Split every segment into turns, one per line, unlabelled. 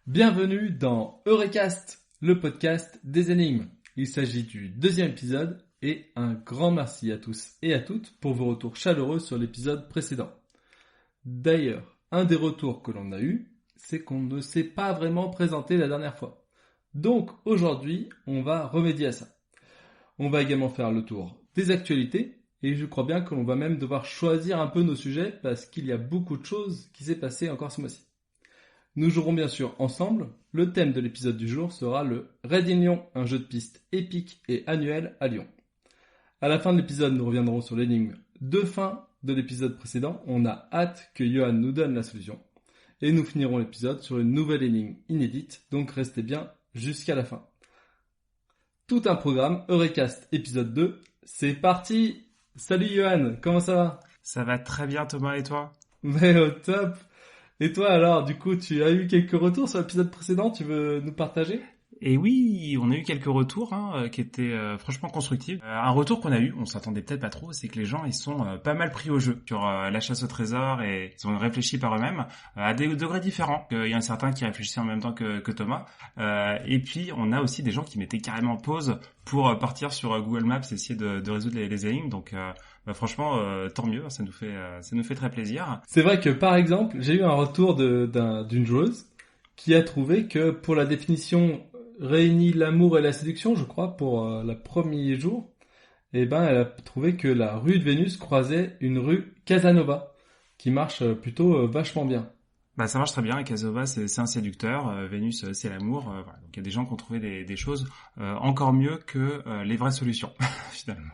Bienvenue dans Eurecast, le podcast des énigmes. Il s'agit du deuxième épisode et un grand merci à tous et à toutes pour vos retours chaleureux sur l'épisode précédent. D'ailleurs, un des retours que l'on a eu, c'est qu'on ne s'est pas vraiment présenté la dernière fois. Donc aujourd'hui, on va remédier à ça. On va également faire le tour des actualités et je crois bien que l'on va même devoir choisir un peu nos sujets parce qu'il y a beaucoup de choses qui s'est passé encore ce mois-ci. Nous jouerons bien sûr ensemble. Le thème de l'épisode du jour sera le Raid in Lyon, un jeu de piste épique et annuel à Lyon. À la fin de l'épisode, nous reviendrons sur l'énigme de fin de l'épisode précédent. On a hâte que Johan nous donne la solution. Et nous finirons l'épisode sur une nouvelle énigme inédite, donc restez bien jusqu'à la fin. Tout un programme, Eurecast épisode 2, c'est parti! Salut Johan, comment ça va?
Ça va très bien Thomas, et toi?
Mais au top! Et toi alors, du coup, tu as eu quelques retours sur l'épisode précédent, tu veux nous partager?
Et oui, on a eu quelques retours qui étaient franchement constructifs. Un retour qu'on a eu, on s'attendait peut-être pas trop, c'est que les gens ils sont pas mal pris au jeu sur la chasse au trésor et ils ont réfléchi par eux-mêmes à des degrés différents. Il y en a certains qui réfléchissaient en même temps que Thomas. Et puis on a aussi des gens qui mettaient carrément pause pour partir sur Google Maps et essayer de résoudre les énigmes. Donc franchement, tant mieux, ça nous fait très plaisir.
C'est vrai que par exemple, j'ai eu un retour d'une joueuse qui a trouvé que pour la définition réunit l'amour et la séduction, je crois, pour le premier jour, et ben elle a trouvé que la rue de Vénus croisait une rue Casanova, qui marche plutôt vachement bien.
Bah ça marche très bien, et Casanova c'est un séducteur, Vénus c'est l'amour, voilà. Donc il y a des gens qui ont trouvé des choses encore mieux que les vraies solutions, finalement.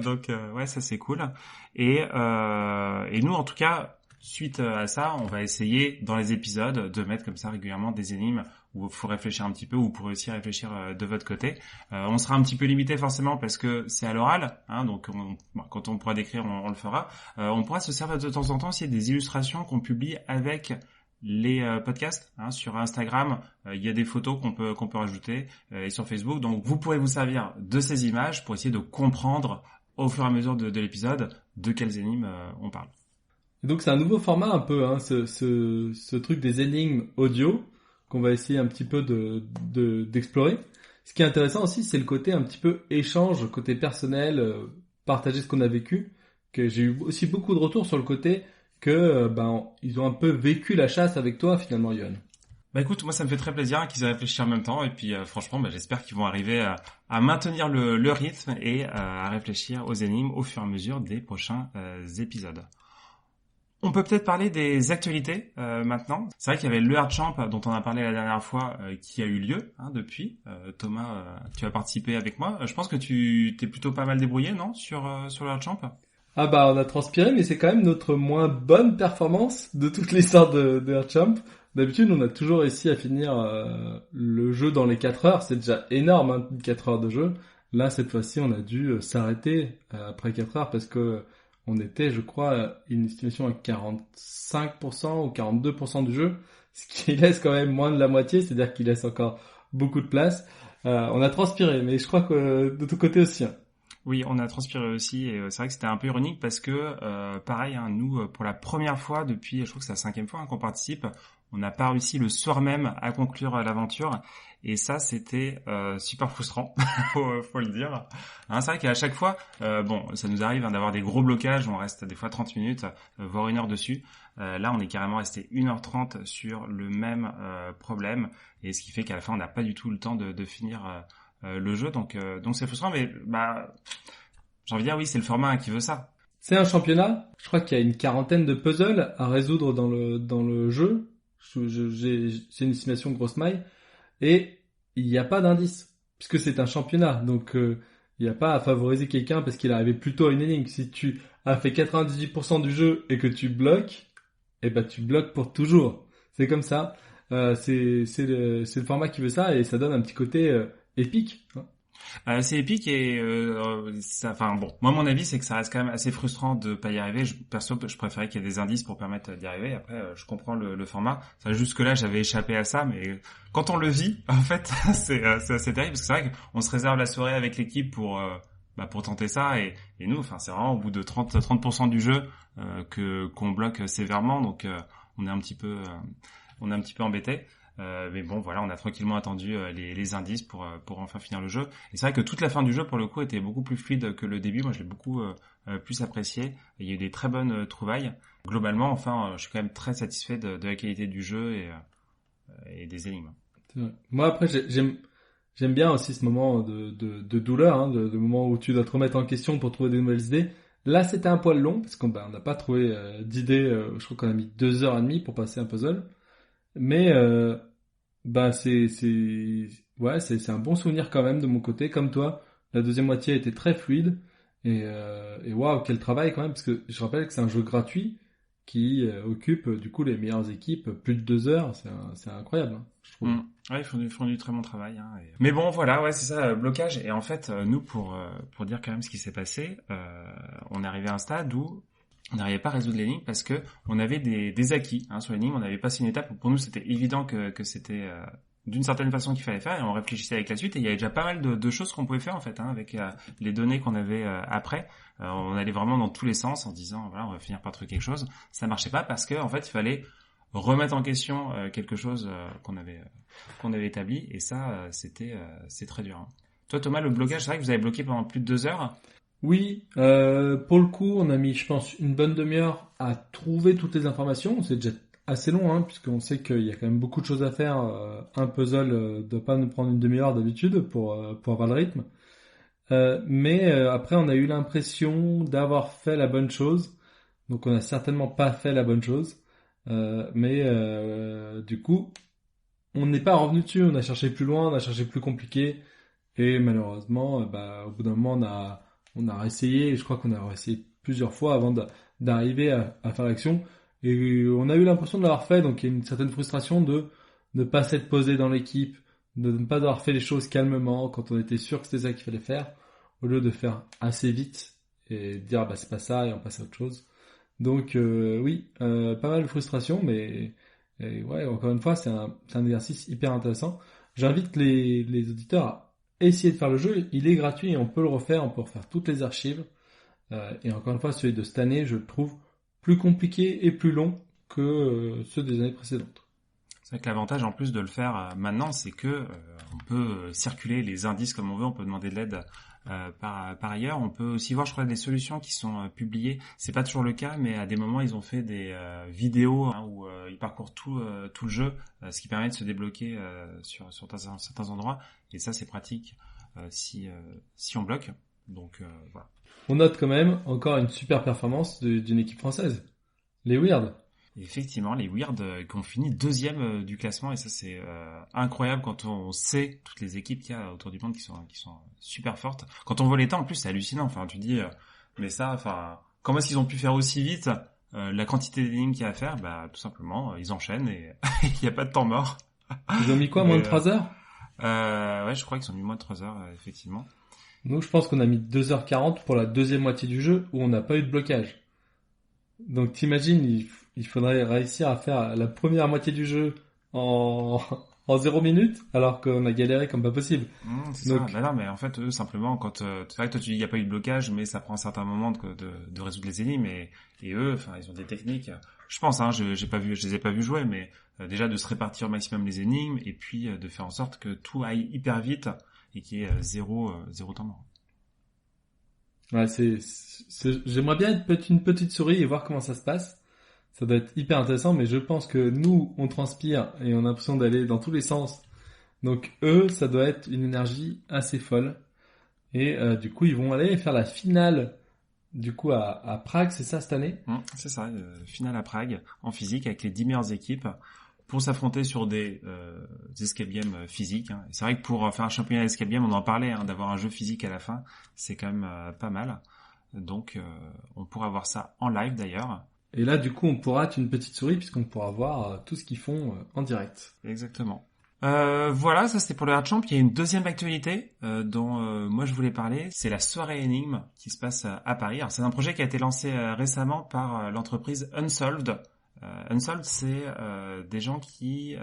Donc ouais, ça c'est cool. Et nous en tout cas, suite à ça, on va essayer dans les épisodes de mettre comme ça régulièrement des énigmes où il faut réfléchir un petit peu, où vous pourrez aussi réfléchir de votre côté. On sera un petit peu limité forcément parce que c'est à l'oral, donc quand on pourra décrire, on le fera. On pourra se servir de temps en temps aussi des illustrations qu'on publie avec les podcasts sur Instagram. Il y a des photos qu'on peut rajouter et sur Facebook. Donc vous pourrez vous servir de ces images pour essayer de comprendre au fur et à mesure de l'épisode de quelles énigmes on parle.
Donc c'est un nouveau format un peu, ce truc des énigmes audio qu'on va essayer un petit peu d'explorer. Ce qui est intéressant aussi, c'est le côté un petit peu échange, côté personnel, partager ce qu'on a vécu. Que j'ai eu aussi beaucoup de retours sur le côté que ils ont un peu vécu la chasse avec toi finalement, Yohan.
Bah écoute, moi ça me fait très plaisir qu'ils aient réfléchi en même temps et puis franchement j'espère qu'ils vont arriver à maintenir le rythme et à réfléchir aux énigmes au fur et à mesure des prochains épisodes. On peut peut-être parler des actualités maintenant. C'est vrai qu'il y avait le Hard Champ dont on a parlé la dernière fois qui a eu lieu depuis. Thomas, tu as participé avec moi. Je pense que tu t'es plutôt pas mal débrouillé, non, sur le Hard Champ?
Ah bah on a transpiré, mais c'est quand même notre moins bonne performance de toute l'histoire de Hard Champ. D'habitude, on a toujours réussi à finir le jeu dans les 4 heures. C'est déjà énorme, 4 heures de jeu. Là, cette fois-ci, on a dû s'arrêter après 4 heures parce que on était, je crois, une estimation à 45% ou 42% du jeu, ce qui laisse quand même moins de la moitié, c'est-à-dire qu'il laisse encore beaucoup de place. On a transpiré, mais je crois que de ton côté aussi.
Oui, on a transpiré aussi, et c'est vrai que c'était un peu ironique parce que, pareil, nous, pour la première fois depuis, je crois que c'est la 5e fois qu'on participe, on n'a pas réussi le soir même à conclure l'aventure, et ça, c'était super frustrant, faut le dire. C'est vrai qu'à chaque fois, ça nous arrive d'avoir des gros blocages, on reste des fois 30 minutes, voire 1 heure dessus. Là, on est carrément resté 1h30 sur le même problème, et ce qui fait qu'à la fin, on n'a pas du tout le temps de finir le jeu, donc c'est frustrant, mais j'ai envie de dire oui, c'est le format qui veut ça.
C'est un championnat, je crois qu'il y a une 40aine de puzzles à résoudre dans le jeu. C'est une estimation grosse maille, et il n'y a pas d'indice, puisque c'est un championnat, donc il n'y a pas à favoriser quelqu'un parce qu'il est arrivé plus tôt à une énigme. Si tu as fait 98% du jeu et que tu bloques, tu bloques pour toujours. C'est comme ça, c'est le format qui veut ça, et ça donne un petit côté épique.
C'est épique et moi mon avis c'est que ça reste quand même assez frustrant de pas y arriver. Perso, je préférais qu'il y ait des indices pour permettre d'y arriver. Après, je comprends le format. Jusque là, j'avais échappé à ça, mais quand on le vit, en fait, c'est assez terrible parce que c'est vrai qu'on se réserve la soirée avec l'équipe pour tenter ça et nous, c'est vraiment au bout de 30% du jeu qu'on bloque sévèrement, donc on est un petit peu on est un petit peu embêté. Mais bon, voilà, on a tranquillement attendu les indices pour enfin finir le jeu. Et c'est vrai que toute la fin du jeu, pour le coup, était beaucoup plus fluide que le début. Moi, je l'ai beaucoup plus apprécié. Et il y a eu des très bonnes trouvailles. Globalement, enfin, je suis quand même très satisfait de la qualité du jeu et des énigmes.
C'est vrai. Moi, après, j'aime bien aussi ce moment de douleur, hein, de moment où tu dois te remettre en question pour trouver des nouvelles idées. Là, c'était un poil long, parce qu'on n'a pas trouvé d'idées. Je crois qu'on a mis 2h30 pour passer un puzzle. Mais c'est un bon souvenir quand même de mon côté, comme toi. La deuxième moitié était très fluide et waouh, quel travail quand même, parce que je rappelle que c'est un jeu gratuit qui occupe du coup les meilleures équipes plus de 2 heures. C'est incroyable, hein, je trouve.
Ouais, ils font du très bon travail. Hein, Mais bon, voilà, ouais, c'est ça, blocage. Et en fait, nous, pour dire quand même ce qui s'est passé, on est arrivé à un stade où on n'arrivait pas à résoudre l'énigme parce que on avait des acquis sur l'énigme. On avait passé une étape où pour nous c'était évident que c'était d'une certaine façon qu'il fallait faire et on réfléchissait avec la suite et il y avait déjà pas mal de choses qu'on pouvait faire en fait avec les données qu'on avait après. On allait vraiment dans tous les sens en disant voilà on va finir par trouver quelque chose. Ça marchait pas parce que en fait il fallait remettre en question quelque chose qu'on avait établi et ça c'est très dur. Hein. Toi Thomas, le blocage, c'est vrai que vous avez bloqué pendant plus de 2 heures.
Oui, pour le coup, on a mis, je pense, une bonne demi-heure à trouver toutes les informations. C'est déjà assez long, hein, puisqu'on sait qu'il y a quand même beaucoup de choses à faire. Un puzzle ne doit pas nous prendre une demi-heure d'habitude pour avoir le rythme. Mais après, on a eu l'impression d'avoir fait la bonne chose. Donc, on n'a certainement pas fait la bonne chose. Mais du coup, on n'est pas revenu dessus. On a cherché plus loin, on a cherché plus compliqué. Et malheureusement, au bout d'un moment, on a réessayé. Je crois qu'on a réessayé plusieurs fois avant d'arriver à faire l'action. Et on a eu l'impression de l'avoir fait. Donc, il y a une certaine frustration de ne pas s'être posé dans l'équipe, de ne pas avoir fait les choses calmement quand on était sûr que c'était ça qu'il fallait faire, au lieu de faire assez vite et dire c'est pas ça et on passe à autre chose. Donc, oui, pas mal de frustration, mais ouais, encore une fois, c'est un exercice hyper intéressant. J'invite les auditeurs à essayer de faire le jeu. Il est gratuit et on peut le refaire. On peut refaire toutes les archives. Et encore une fois, celui de cette année, je le trouve plus compliqué et plus long que ceux des années précédentes.
C'est vrai que l'avantage en plus de le faire maintenant, c'est que on peut circuler les indices comme on veut. On peut demander de l'aide par ailleurs. On peut aussi voir, je crois, des solutions qui sont publiées. C'est pas toujours le cas, mais à des moments, ils ont fait des vidéos où ils parcourent tout le jeu, ce qui permet de se débloquer sur certains endroits. Et ça, c'est pratique si on bloque. Donc voilà.
On note quand même encore une super performance d'une équipe française, les Weird.
Effectivement, les Weird qui ont fini deuxième du classement et ça c'est incroyable quand on sait toutes les équipes qu'il y a autour du monde qui sont super fortes. Quand on voit les temps en plus c'est hallucinant. Enfin tu dis mais ça comment est-ce qu'ils ont pu faire aussi vite la quantité d'énigmes qu'il y a à faire tout simplement ils enchaînent et il n'y a pas de temps mort.
Ils ont mis quoi, moins de 3 heures?
Ouais, je crois qu'ils ont mis moins de 3 heures effectivement.
Nous je pense qu'on a mis 2h40 pour la deuxième moitié du jeu où on n'a pas eu de blocage. Donc t'imagines, il faudrait réussir à faire la première moitié du jeu en 0 minutes, alors qu'on a galéré comme pas possible.
C'est donc... ça. Non, mais en fait, eux, simplement, quand c'est vrai que toi tu dis il n'y a pas eu de blocage, mais ça prend un certain moment de résoudre les énigmes, et eux, ils ont des techniques. Je pense, je les ai pas vus jouer, mais déjà de se répartir au maximum les énigmes, et puis de faire en sorte que tout aille hyper vite et qu'il y ait zéro temps mort.
Ouais, j'aimerais bien être une petite souris et voir comment ça se passe. Ça doit être hyper intéressant, mais je pense que nous, on transpire et on a l'impression d'aller dans tous les sens. Donc eux, ça doit être une énergie assez folle. Et du coup, ils vont aller faire la finale du coup à Prague, c'est ça cette année?
C'est ça, finale à Prague en physique avec les 10 meilleures équipes pour s'affronter sur des escape games physiques. Hein. C'est vrai que pour faire un championnat d'escape game, on en parlait, d'avoir un jeu physique à la fin, c'est quand même pas mal. Donc on pourra voir ça en live d'ailleurs.
Et là, du coup, on pourra être une petite souris puisqu'on pourra voir tout ce qu'ils font en direct.
Exactement. Voilà, ça c'était pour le Hard Champ. Il y a une deuxième actualité dont moi je voulais parler. C'est la soirée énigme qui se passe à Paris. Alors c'est un projet qui a été lancé récemment par l'entreprise Unsolved. Unsolved, c'est des gens qui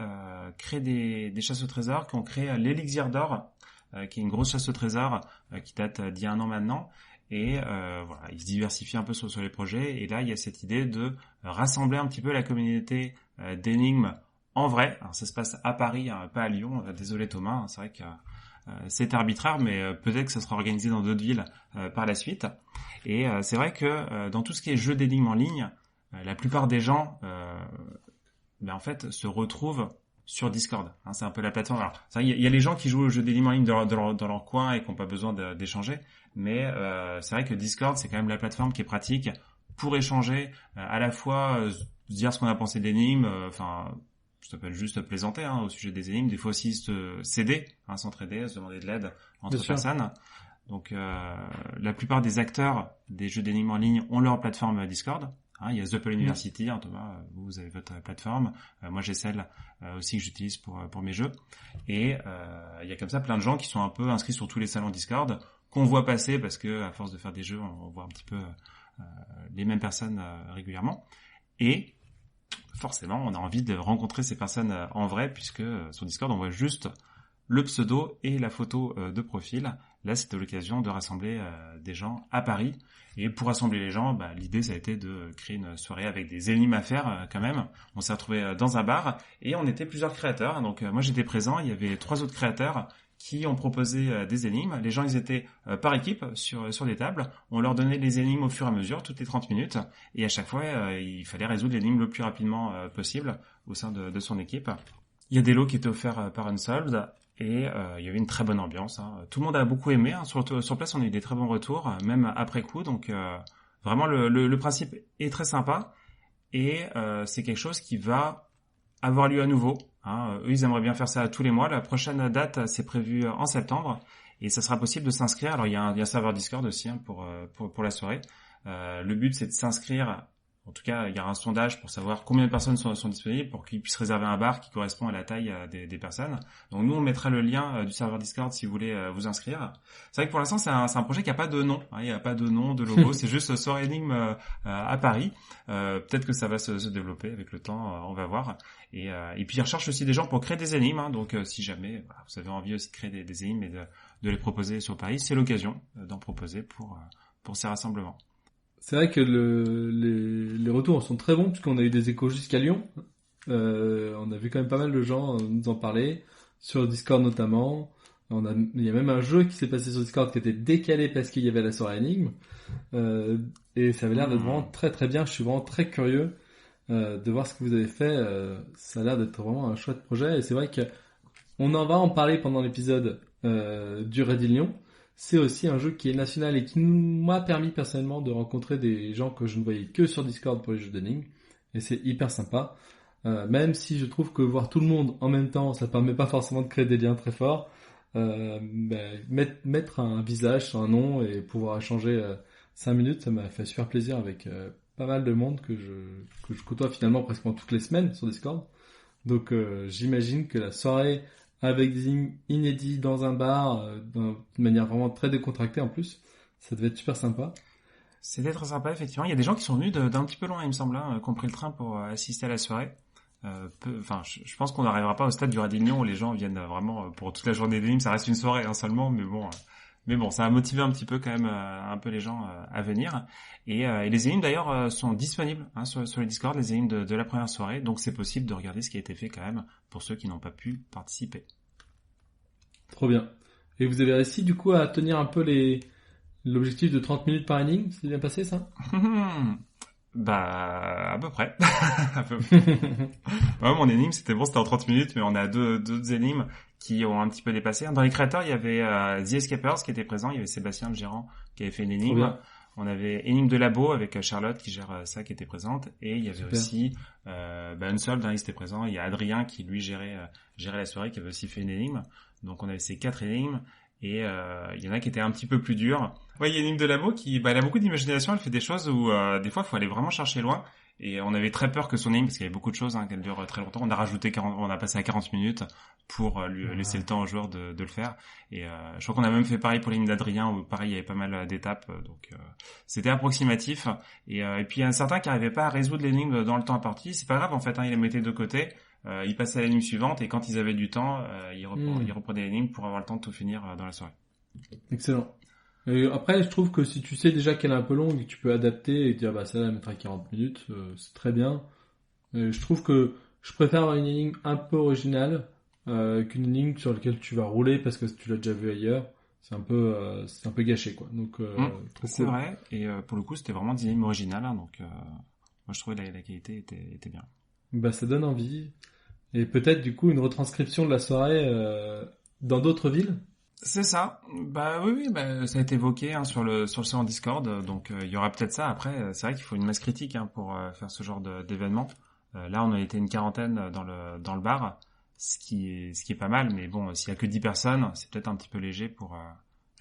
créent des chasses au trésor, qui ont créé l'Élixir d'Or, qui est une grosse chasse au trésor qui date d'il y a 1 an maintenant. Et voilà, ils se diversifient un peu sur les projets. Et là, il y a cette idée de rassembler un petit peu la communauté d'énigmes en vrai. Alors ça se passe à Paris, pas à Lyon. Désolé Thomas, c'est vrai que c'est arbitraire, mais peut-être que ça sera organisé dans d'autres villes par la suite. Et c'est vrai que dans tout ce qui est jeux d'énigmes en ligne, la plupart des gens en fait se retrouvent sur Discord. C'est un peu la plateforme. Alors, il y a les gens qui jouent aux jeux d'énigmes en ligne dans leur coin et qui n'ont pas besoin d'échanger, mais c'est vrai que Discord, c'est quand même la plateforme qui est pratique pour échanger, à la fois dire ce qu'on a pensé d'énigmes, ça peut être juste plaisanter au sujet des énigmes, des fois aussi s'aider, s'entraider, se demander de l'aide entre personnes. Donc la plupart des acteurs des jeux d'énigmes en ligne ont leur plateforme Discord. Il y a The Apple University, Thomas, vous avez votre plateforme. Moi, j'ai celle aussi que j'utilise pour mes jeux. Et il y a comme ça plein de gens qui sont un peu inscrits sur tous les salons Discord, qu'on voit passer parce que à force de faire des jeux, on voit un petit peu les mêmes personnes régulièrement. Et forcément, on a envie de rencontrer ces personnes en vrai, puisque sur Discord, on voit juste le pseudo et la photo de profil. Là, c'était l'occasion de rassembler des gens à Paris. Et pour rassembler les gens, l'idée, ça a été de créer une soirée avec des énigmes à faire quand même. On s'est retrouvés dans un bar et on était plusieurs créateurs. Donc moi, j'étais présent. Il y avait 3 autres créateurs qui ont proposé des énigmes. Les gens, ils étaient par équipe sur des tables. On leur donnait les énigmes au fur et à mesure, toutes les 30 minutes. Et à chaque fois, il fallait résoudre l'énigme le plus rapidement possible au sein de son équipe. Il y a des lots qui étaient offerts par Unsolved. Et il y avait une très bonne ambiance. Tout le monde a beaucoup aimé. Sur place, on a eu des très bons retours, même après coup. Donc vraiment, le principe est très sympa. Et c'est quelque chose qui va avoir lieu à nouveau. Eux, ils aimeraient bien faire ça tous les mois. La prochaine date, c'est prévu en septembre. Et ça sera possible de s'inscrire. Alors, il y a un serveur Discord aussi pour la soirée. Le but, c'est de s'inscrire. En tout cas, il y aura un sondage pour savoir combien de personnes sont disponibles pour qu'ils puissent réserver un bar qui correspond à la taille des personnes. Donc nous, on mettra le lien du serveur Discord si vous voulez vous inscrire. C'est vrai que pour l'instant, c'est un projet qui n'a pas de nom. Il n'y a pas de nom, de logo. C'est juste soirée énigme à Paris. Peut-être que ça va se développer avec le temps. On va voir. Et puis, ils recherchent aussi des gens pour créer des énigmes. Donc, si jamais vous avez envie aussi de créer des énigmes et de les proposer sur Paris, c'est l'occasion d'en proposer pour ces rassemblements.
C'est vrai que les retours sont très bons puisqu'on a eu des échos jusqu'à Lyon. On a vu quand même pas mal de gens nous en parler, sur Discord notamment. Il y a même un jeu qui s'est passé sur Discord qui était décalé parce qu'il y avait la soirée énigme. Et ça avait l'air d'être vraiment très très bien. Je suis vraiment très curieux de voir ce que vous avez fait. Ça a l'air d'être vraiment un chouette projet. Et c'est vrai qu'on va en parler pendant l'épisode du Ready Lyon. C'est aussi un jeu qui est national et qui m'a permis personnellement de rencontrer des gens que je ne voyais que sur Discord pour les jeux d'énigmes. Et c'est hyper sympa. Même si je trouve que voir tout le monde en même temps, ça permet pas forcément de créer des liens très forts. Mettre un visage sur un nom et pouvoir échanger 5 minutes, ça m'a fait super plaisir avec pas mal de monde que je côtoie finalement presque toutes les semaines sur Discord. Donc j'imagine que la soirée avec des énigmes inédits dans un bar, de manière vraiment très décontractée en plus, ça devait être super sympa.
C'était très sympa, effectivement. Il y a des gens qui sont venus d'un petit peu loin, il me semble, qui ont pris le train pour assister à la soirée. Je pense qu'on n'arrivera pas au stade du Ready Lyon où les gens viennent vraiment pour toute la journée d'énigmes. Ça reste une soirée seulement, mais bon, ça a motivé un petit peu quand même un peu les gens à venir. Et les énigmes d'ailleurs sont disponibles sur le Discord, les énigmes de la première soirée. Donc c'est possible de regarder ce qui a été fait quand même pour ceux qui n'ont pas pu participer.
Trop bien. Et vous avez réussi du coup à tenir un peu l'objectif de 30 minutes par énigme? C'est bien passé ça?
À peu près. À peu près. Mon énigme c'était en 30 minutes, mais on a deux énigmes qui ont un petit peu dépassé. Dans les créateurs, il y avait The Escapers qui était présent, il y avait Sébastien le gérant qui avait fait une énigme. On avait Énigme de Labo avec Charlotte qui gère ça, qui était présente, et il y avait aussi Unsolved, il était présent. Il y a Adrien qui lui gérait la soirée, qui avait aussi fait une énigme. Donc on avait ces 4 énigmes. Et il y en a qui étaient un petit peu plus durs. Ouais, il y a Énigme de Labo qui elle a beaucoup d'imagination, elle fait des choses où des fois il faut aller vraiment chercher loin. Et on avait très peur que son énigme, parce qu'il y avait beaucoup de choses qu'elle dure très longtemps. On a passé à 40 minutes pour lui laisser le temps aux joueurs de le faire. Et je crois qu'on a même fait pareil pour l'énigme d'Adrien, où pareil il y avait pas mal d'étapes. Donc c'était approximatif. Et puis il y a un certain qui n'arrivait pas à résoudre l'énigme dans le temps imparti. C'est pas grave en fait, il les mettait de côté. Ils passaient à l'énigme suivante et quand ils avaient du temps, ils reprenaient l'énigme pour avoir le temps de tout finir dans la soirée.
Excellent. Et après, je trouve que si tu sais déjà qu'elle est un peu longue, tu peux adapter et dire celle-là elle mettra 40 minutes, c'est très bien. Et je trouve que je préfère une énigme un peu originale qu'une énigme sur laquelle tu vas rouler parce que tu l'as déjà vu ailleurs. C'est un peu gâché, quoi. Donc, trop
c'est
cool.
vrai. Et pour le coup, c'était vraiment des énigmes originales. Hein, donc, moi, je trouvais la qualité était bien.
Bah, ça donne envie. Et peut-être, du coup, une retranscription de la soirée dans d'autres villes.
C'est ça. Bah oui, bah, ça a été évoqué hein, sur le serveur Discord. Donc, il y aura peut-être ça. Après, c'est vrai qu'il faut une masse critique hein, pour faire ce genre d'événement. Là, on a été une quarantaine dans le bar, ce qui est pas mal. Mais bon, s'il y a que 10 personnes, c'est peut-être un petit peu léger pour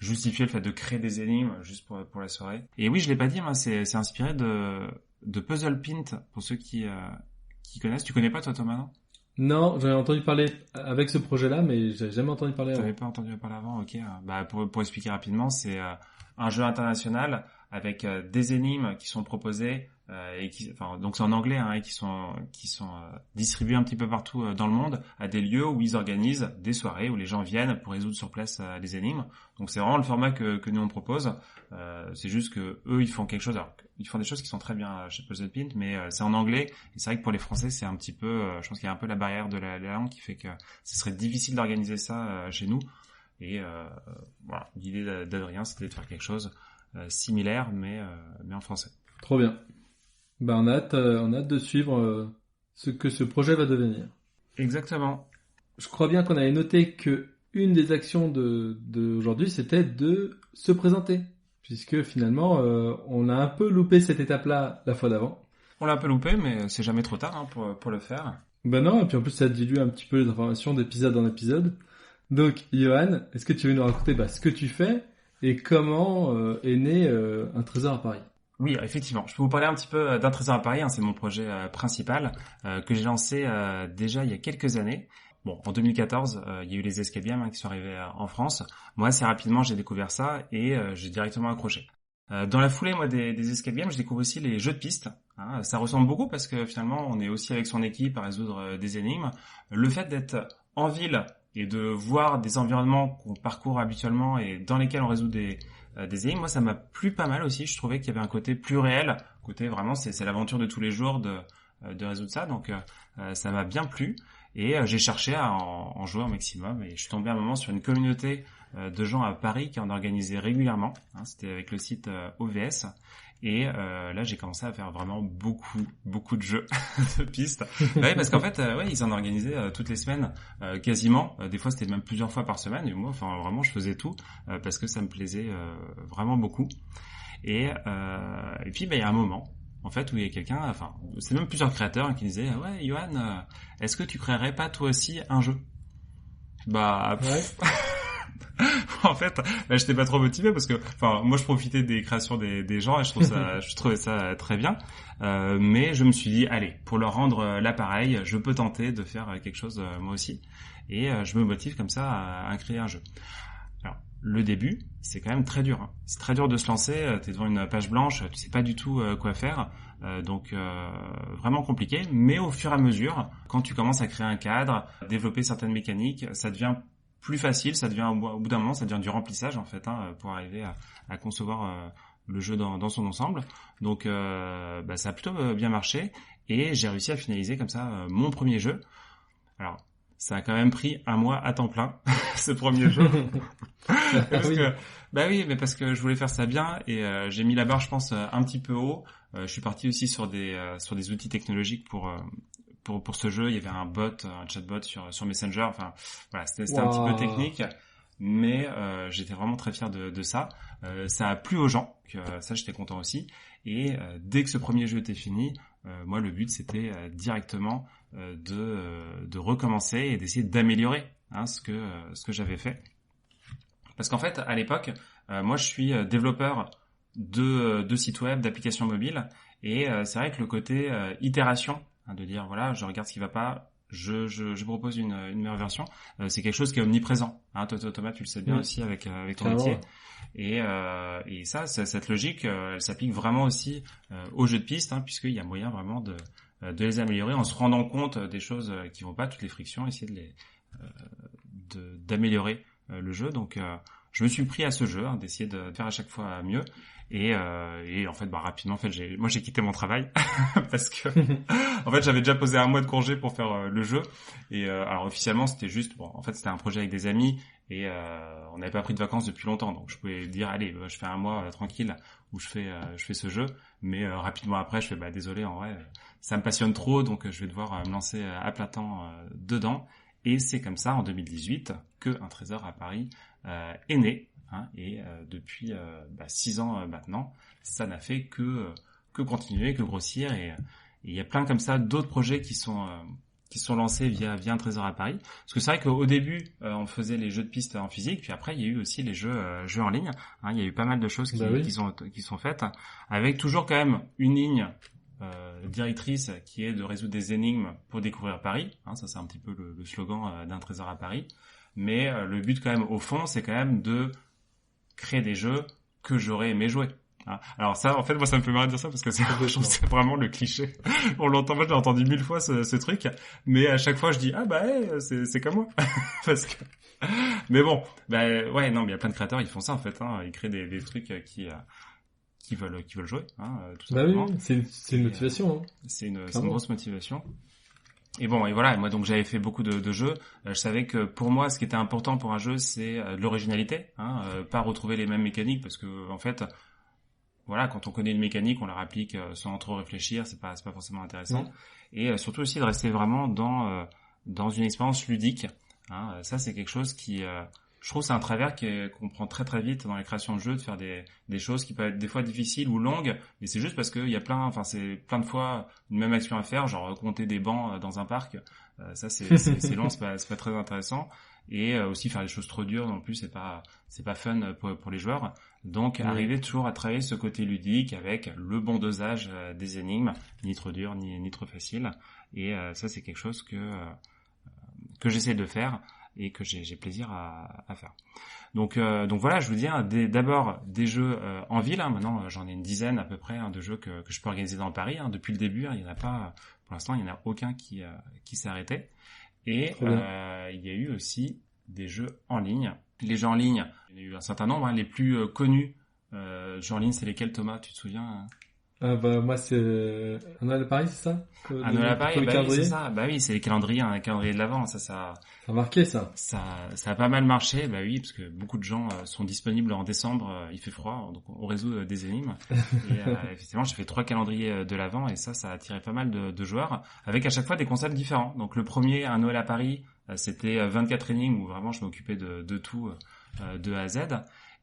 justifier le fait de créer des énigmes juste pour la soirée. Et oui, je l'ai pas dit, moi, c'est inspiré de Puzzle Pint pour ceux qui connaissent. Tu connais pas toi, Thomas, non?
Non, j'en ai entendu parler avec ce projet-là, mais j'ai jamais entendu parler avant.
T'avais pas entendu parler avant, ok. Bah pour expliquer rapidement, c'est un jeu international avec des énigmes qui sont proposées et donc c'est en anglais hein, et qui sont distribuées un petit peu partout dans le monde à des lieux où ils organisent des soirées où les gens viennent pour résoudre sur place les énigmes. Donc c'est vraiment le format que nous on propose. C'est juste que eux ils font quelque chose. Alors, ils font des choses qui sont très bien chez Puzzle Pint, mais c'est en anglais. Et c'est vrai que pour les Français c'est un petit peu, je pense qu'il y a un peu la barrière de la langue qui fait que ce serait difficile d'organiser ça chez nous. Et voilà, l'idée d'Adrien, c'était de faire quelque chose similaire, mais en français.
Trop bien. Bah, on a hâte de suivre ce que ce projet va devenir.
Exactement.
Je crois bien qu'on avait noté que une des actions de aujourd'hui, c'était de se présenter, puisque finalement, on a un peu loupé cette étape-là la fois d'avant.
On l'a un peu loupé, mais c'est jamais trop tard hein, pour le faire.
Ben non, et puis en plus, ça dilue un petit peu les informations d'épisode en épisode. Donc, Johan, est-ce que tu veux nous raconter ce que tu fais et comment est né un trésor à Paris?
Oui, effectivement. Je peux vous parler un petit peu d'un trésor à Paris. Hein, c'est mon projet principal que j'ai lancé déjà il y a quelques années. Bon, en 2014, il y a eu les escape games hein, qui sont arrivés en France. Moi, assez rapidement, j'ai découvert ça et j'ai directement accroché. Dans la foulée, moi, des escape games, je découvre aussi les jeux de piste. Hein. Ça ressemble beaucoup parce que finalement, on est aussi avec son équipe à résoudre des énigmes. Le fait d'être en ville et de voir des environnements qu'on parcourt habituellement et dans lesquels on résout des énigmes, moi, ça m'a plu pas mal aussi. Je trouvais qu'il y avait un côté plus réel. Côté vraiment, c'est l'aventure de tous les jours de résoudre ça. Donc, ça m'a bien plu. Et j'ai cherché à en jouer un maximum. Et je suis tombé à un moment sur une communauté de gens à Paris qui en organisaient régulièrement. Hein, c'était avec le site OVS. Et là, j'ai commencé à faire vraiment beaucoup de jeux de pistes. Ouais, parce qu'en fait, ils en organisaient toutes les semaines, quasiment. Des fois, c'était même plusieurs fois par semaine. Et moi, enfin, vraiment, je faisais tout parce que ça me plaisait vraiment beaucoup. Et puis, il y a un moment, en fait, où il y a quelqu'un, enfin, c'est même plusieurs créateurs qui disaient, ouais, Johan, est-ce que tu créerais pas toi aussi un jeu?
Ouais.
En fait, j'étais pas trop motivé parce que, enfin, moi je profitais des créations des gens et je trouvais ça très bien. Mais je me suis dit, allez, pour leur rendre l'appareil, je peux tenter de faire quelque chose moi aussi. Et je me motive comme ça à créer un jeu. Alors, le début, c'est quand même très dur. Hein. C'est très dur de se lancer. T'es devant une page blanche, tu sais pas du tout quoi faire. Donc vraiment compliqué. Mais au fur et à mesure, quand tu commences à créer un cadre, développer certaines mécaniques, ça devient plus facile, ça devient au bout d'un moment, ça devient du remplissage en fait, hein, pour arriver à concevoir le jeu dans son ensemble. Donc ça a plutôt bien marché et j'ai réussi à finaliser comme ça mon premier jeu. Alors ça a quand même pris 1 mois à temps plein ce premier jeu. Parce que je voulais faire ça bien et j'ai mis la barre, je pense, un petit peu haut. Je suis parti aussi sur des outils technologiques pour ce jeu. Il y avait un chatbot sur Messenger. Enfin, voilà, c'était un petit peu technique, mais j'étais vraiment très fier de ça. Ça a plu aux gens, ça j'étais content aussi. Et dès que ce premier jeu était fini, moi le but c'était directement de recommencer et d'essayer d'améliorer ce que j'avais fait. Parce qu'en fait, à l'époque, moi je suis développeur de sites web, d'applications mobiles, et c'est vrai que le côté itération, de dire voilà, je regarde ce qui va pas, je propose une meilleure version, c'est quelque chose qui est omniprésent. Hein, toi Thomas, tu le sais bien aussi avec ton métier. Et cette logique, elle s'applique vraiment aussi aux jeux de piste, hein, puisqu'il y a moyen vraiment de les améliorer en se rendant compte des choses qui vont pas, toutes les frictions, essayer d'améliorer le jeu. Donc je me suis pris à ce jeu, d'essayer de faire à chaque fois mieux. Et en fait, rapidement, en fait, j'ai quitté mon travail parce que, en fait, j'avais déjà posé 1 mois de congé pour faire le jeu. Et alors officiellement, c'était juste, en fait, c'était un projet avec des amis et on n'avait pas pris de vacances depuis longtemps, donc je pouvais dire, allez, je fais 1 mois tranquille où je fais ce jeu. Mais rapidement après, je fais, désolé, en vrai, ça me passionne trop, donc je vais devoir me lancer à plein temps dedans. Et c'est comme ça, en 2018, que Un Trésor à Paris est né. Et depuis 6 ans maintenant, ça n'a fait que continuer, que grossir, et il y a plein comme ça d'autres projets qui sont lancés via Un Trésor à Paris. Parce que c'est vrai qu'au début, on faisait les jeux de piste en physique, puis après il y a eu aussi les jeux en ligne. Il y a eu pas mal de choses qui sont faites, avec toujours quand même une ligne directrice qui est de résoudre des énigmes pour découvrir Paris. Ça c'est un petit peu le slogan d'Un Trésor à Paris. Mais le but quand même au fond, c'est quand même de créer des jeux que j'aurais aimé jouer. Alors ça, en fait, moi, ça me fait marrer de dire ça parce que je trouve que c'est vraiment le cliché. On l'entend, moi, je l'ai entendu 1000 fois ce truc, mais à chaque fois, je dis c'est comme moi, parce que. Mais bon, ouais, non, mais il y a plein de créateurs, ils font ça en fait, ils créent des trucs qui veulent jouer, tout simplement.
Oui, c'est une motivation.
C'est une grosse motivation. Et voilà, moi donc j'avais fait beaucoup de jeux. Je savais que pour moi, ce qui était important pour un jeu, c'est de l'originalité, pas retrouver les mêmes mécaniques, parce que en fait, voilà, quand on connaît une mécanique, on la réplique sans trop réfléchir, c'est pas forcément intéressant. Et surtout aussi de rester vraiment dans une expérience ludique. Ça c'est quelque chose qui je trouve c'est un travers qu'on prend très très vite dans les créations de jeux, de faire des choses qui peuvent être des fois difficiles ou longues, mais c'est juste parce qu'il y a c'est plein de fois une même action à faire, genre compter des bancs dans un parc. Ça c'est long, c'est pas très intéressant. Et aussi faire des choses trop dures non plus, c'est pas fun pour les joueurs. Donc arriver toujours à travailler ce côté ludique avec le bon dosage des énigmes, ni trop dur ni trop facile. Et ça c'est quelque chose que j'essaie de faire et que j'ai plaisir à faire. Donc voilà, je vous dis d'abord des jeux en ville. Maintenant, j'en ai une dizaine à peu près de jeux que je peux organiser dans Paris. Depuis le début, il y en a pas, pour l'instant, il y en a aucun qui s'est arrêté. Et il y a eu aussi des jeux en ligne. Les jeux en ligne, il y en a eu un certain nombre. Les plus connus jeux en ligne, c'est lesquels, Thomas? Tu te souviens?
Moi c'est un Noël à Paris, c'est ça?
Un Noël à Paris, oui, c'est ça. Oui, c'est les calendriers, un calendrier de l'Avent, ça
a marqué ça.
Ça a pas mal marché, oui, parce que beaucoup de gens sont disponibles en décembre, il fait froid, donc on résout des énigmes. Et effectivement, j'ai fait 3 calendriers de l'Avent et ça a attiré pas mal de joueurs, avec à chaque fois des concepts différents. Donc le premier, un Noël à Paris, c'était 24 énigmes où vraiment je m'occupais de tout, de A à Z.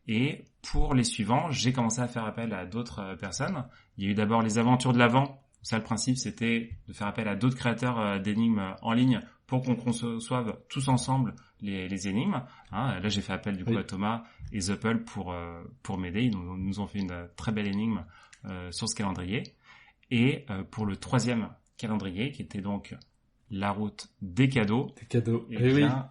Et pour les suivants, j'ai commencé à faire appel à d'autres personnes. Il y a eu d'abord les aventures de l'Avent. Ça, le principe, c'était de faire appel à d'autres créateurs d'énigmes en ligne pour qu'on conçoive tous ensemble les énigmes. Là, j'ai fait appel du coup à Thomas et Zuppel pour m'aider. Ils nous ont fait une très belle énigme sur ce calendrier. Et pour le 3e calendrier, qui était donc la route des cadeaux.
Des cadeaux.
Et bien,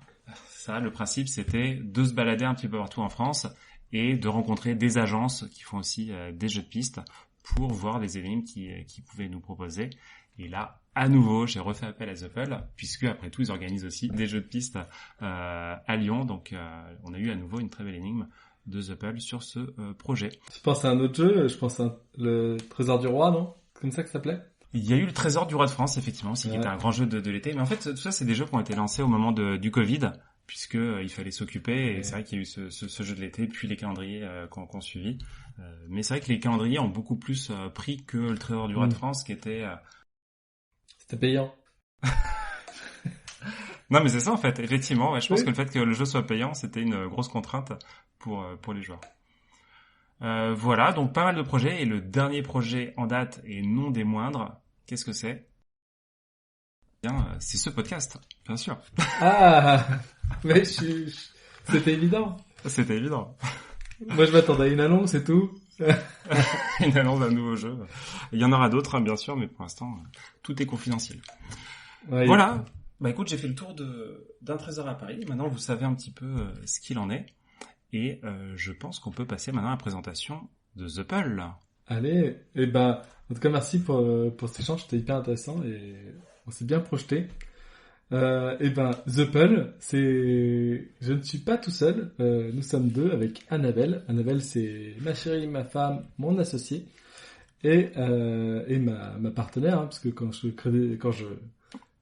ça, le principe, c'était de se balader un petit peu partout en France et de rencontrer des agences qui font aussi des jeux de piste pour voir des énigmes qui pouvaient nous proposer. Et là, à nouveau, j'ai refait appel à Zuppel, puisque après tout, ils organisent aussi des jeux de piste à Lyon. Donc, on a eu à nouveau une très belle énigme de Zuppel sur ce projet.
Tu penses à un autre jeu? Je pense à le Trésor du Roi, non? Comme ça que ça s'appelait?
Il y a eu le Trésor du Roi de France, effectivement, aussi, qui était un grand jeu de l'été. Mais en fait, tout ça, c'est des jeux qui ont été lancés au moment du Covid, puisque il fallait s'occuper. Et c'est vrai qu'il y a eu ce jeu de l'été, puis les calendriers qu'on suivi. Mais c'est vrai que les calendriers ont beaucoup plus pris que le Trésor du Roi de France, qui était...
C'était payant.
Non, mais c'est ça, en fait. Effectivement, je pense que le fait que le jeu soit payant, c'était une grosse contrainte pour les joueurs. Voilà, donc pas mal de projets. Et le dernier projet en date, et non des moindres, qu'est-ce que c'est? Bien, c'est ce podcast, bien sûr.
Mais c'était évident.
C'était évident.
Moi, je m'attendais à une annonce et tout.
Une annonce d'un nouveau jeu. Il y en aura d'autres, bien sûr, mais pour l'instant, tout est confidentiel. Ouais, voilà. Écoute, j'ai fait le tour d'Un Trésor à Paris. Maintenant, vous savez un petit peu ce qu'il en est. Et je pense qu'on peut passer maintenant à la présentation de Zuppel.
Allez, en tout cas, merci pour cet échange. C'était hyper intéressant et on s'est bien projeté. Et ben, The Pearl, je ne suis pas tout seul. Nous sommes deux avec Annabelle. Annabelle, c'est ma chérie, ma femme, mon associé et ma partenaire, hein, parce que quand je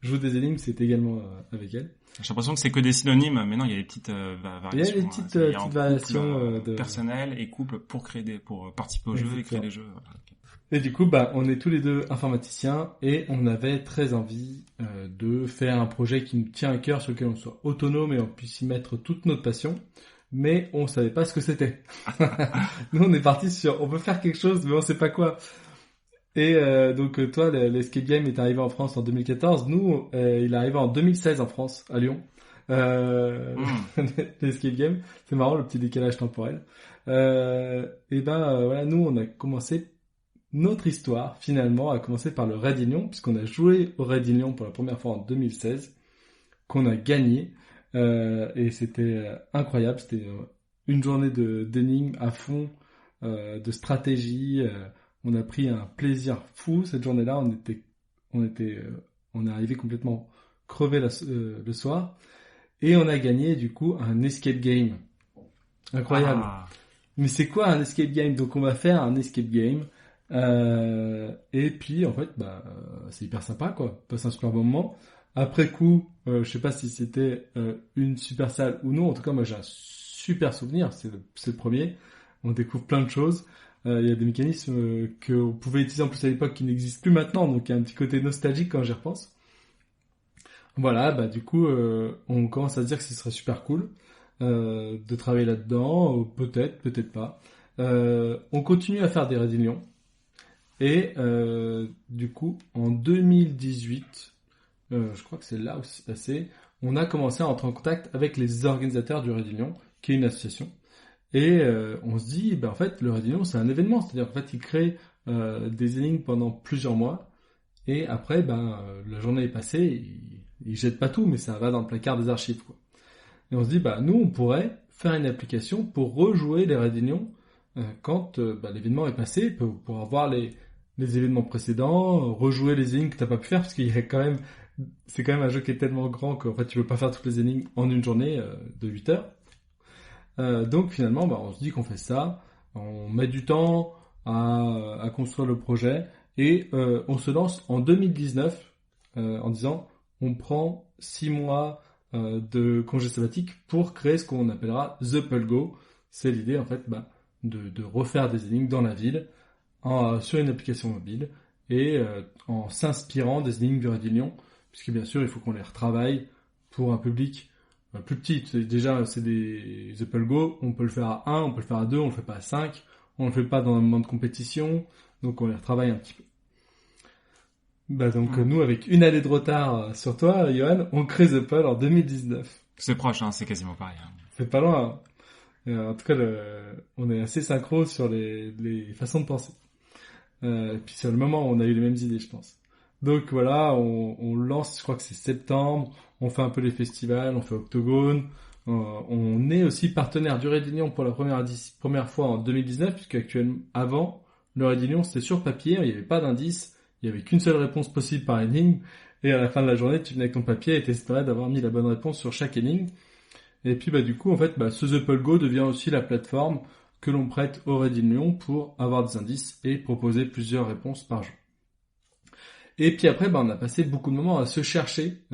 joue des énigmes, c'est également avec elle.
J'ai l'impression que c'est que des synonymes, mais non, il y a des petites variations.
Il y a des petites variations
de personnel et couple pour participer au jeu et créer des jeux. Voilà.
Et du coup, on est tous les deux informaticiens et on avait très envie de faire un projet qui nous tient à cœur, sur lequel on soit autonome et on puisse y mettre toute notre passion, mais on savait pas ce que c'était. Nous, on est parti sur, on veut faire quelque chose, mais on sait pas quoi. Et donc toi, l'escape game est arrivé en France en 2014. Nous, il est arrivé en 2016 en France, à Lyon. L'escape game, c'est marrant le petit décalage temporel. Voilà, nous, on a commencé. Notre histoire, finalement, a commencé par le Raid in Lyon, puisqu'on a joué au Raid in Lyon pour la première fois en 2016, qu'on a gagné, et c'était incroyable. C'était une journée d'énigmes à fond, de stratégie. On a pris un plaisir fou cette journée-là. On est arrivé complètement crevé le soir, et on a gagné du coup un escape game. Incroyable. Mais c'est quoi un escape game? Donc on va faire un escape game. Et puis en fait c'est hyper sympa quoi, passe un super bon moment. Après coup, je sais pas si c'était une super salle ou non, en tout cas moi j'ai un super souvenir, c'est le premier. On découvre plein de choses, il y a des mécanismes qu'on pouvait utiliser en plus à l'époque qui n'existent plus maintenant, donc il y a un petit côté nostalgique quand j'y repense. Voilà, du coup on commence à se dire que ce serait super cool de travailler là-dedans, peut-être pas. On continue à faire des réunions. Et du coup, en 2018, je crois que c'est là où c'est passé, on a commencé à entrer en contact avec les organisateurs du Raid in Lyon, qui est une association. Et on se dit, en fait, le Raid in Lyon, c'est un événement. C'est-à-dire qu'en fait, ils créent des énigmes pendant plusieurs mois. Et après, la journée est passée, ils jettent pas tout, mais ça va dans le placard des archives, quoi. Et on se dit, nous, on pourrait faire une application pour rejouer les Raid in Lyon quand l'événement est passé, pour avoir les événements précédents, rejouer les énigmes que t'as pas pu faire, parce qu'il y a c'est quand même un jeu qui est tellement grand qu'en fait tu peux pas faire toutes les énigmes en une journée de 8 heures. Donc finalement, on se dit qu'on fait ça, on met du temps à construire le projet, et on se lance en 2019 en disant on prend 6 mois de congé sabbatique pour créer ce qu'on appellera The Pearl Go. C'est l'idée en fait de refaire des énigmes dans la ville, sur une application mobile, et en s'inspirant des énigmes du Raid in Lyon, puisque bien sûr il faut qu'on les retravaille pour un public plus petit. Déjà c'est des The Pearl Go, on peut le faire à 1, on peut le faire à 2, on le fait pas à 5, on le fait pas dans un moment de compétition, donc on les retravaille un petit peu. Nous, avec une année de retard sur toi, Johan, on crée The Pearl en 2019.
C'est proche, c'est quasiment pareil.
C'est pas loin. En tout cas, on est assez synchro sur les façons de penser. Puis c'est le moment où on a eu les mêmes idées, je pense. Donc voilà, on lance, je crois que c'est septembre, on fait un peu les festivals, on fait Octogone, on est aussi partenaire du Raid in Lyon pour la première fois en 2019, puisque actuellement, avant, le Raid in Lyon c'était sur papier, il n'y avait pas d'indice, il n'y avait qu'une seule réponse possible par énigme, et à la fin de la journée, tu venais avec ton papier et t'espérais d'avoir mis la bonne réponse sur chaque énigme. Et puis du coup, en fait, ce The Pearl Go devient aussi la plateforme que l'on prête au Raid in Lyon pour avoir des indices et proposer plusieurs réponses par jour. Et puis après, on a passé beaucoup de moments à se chercher,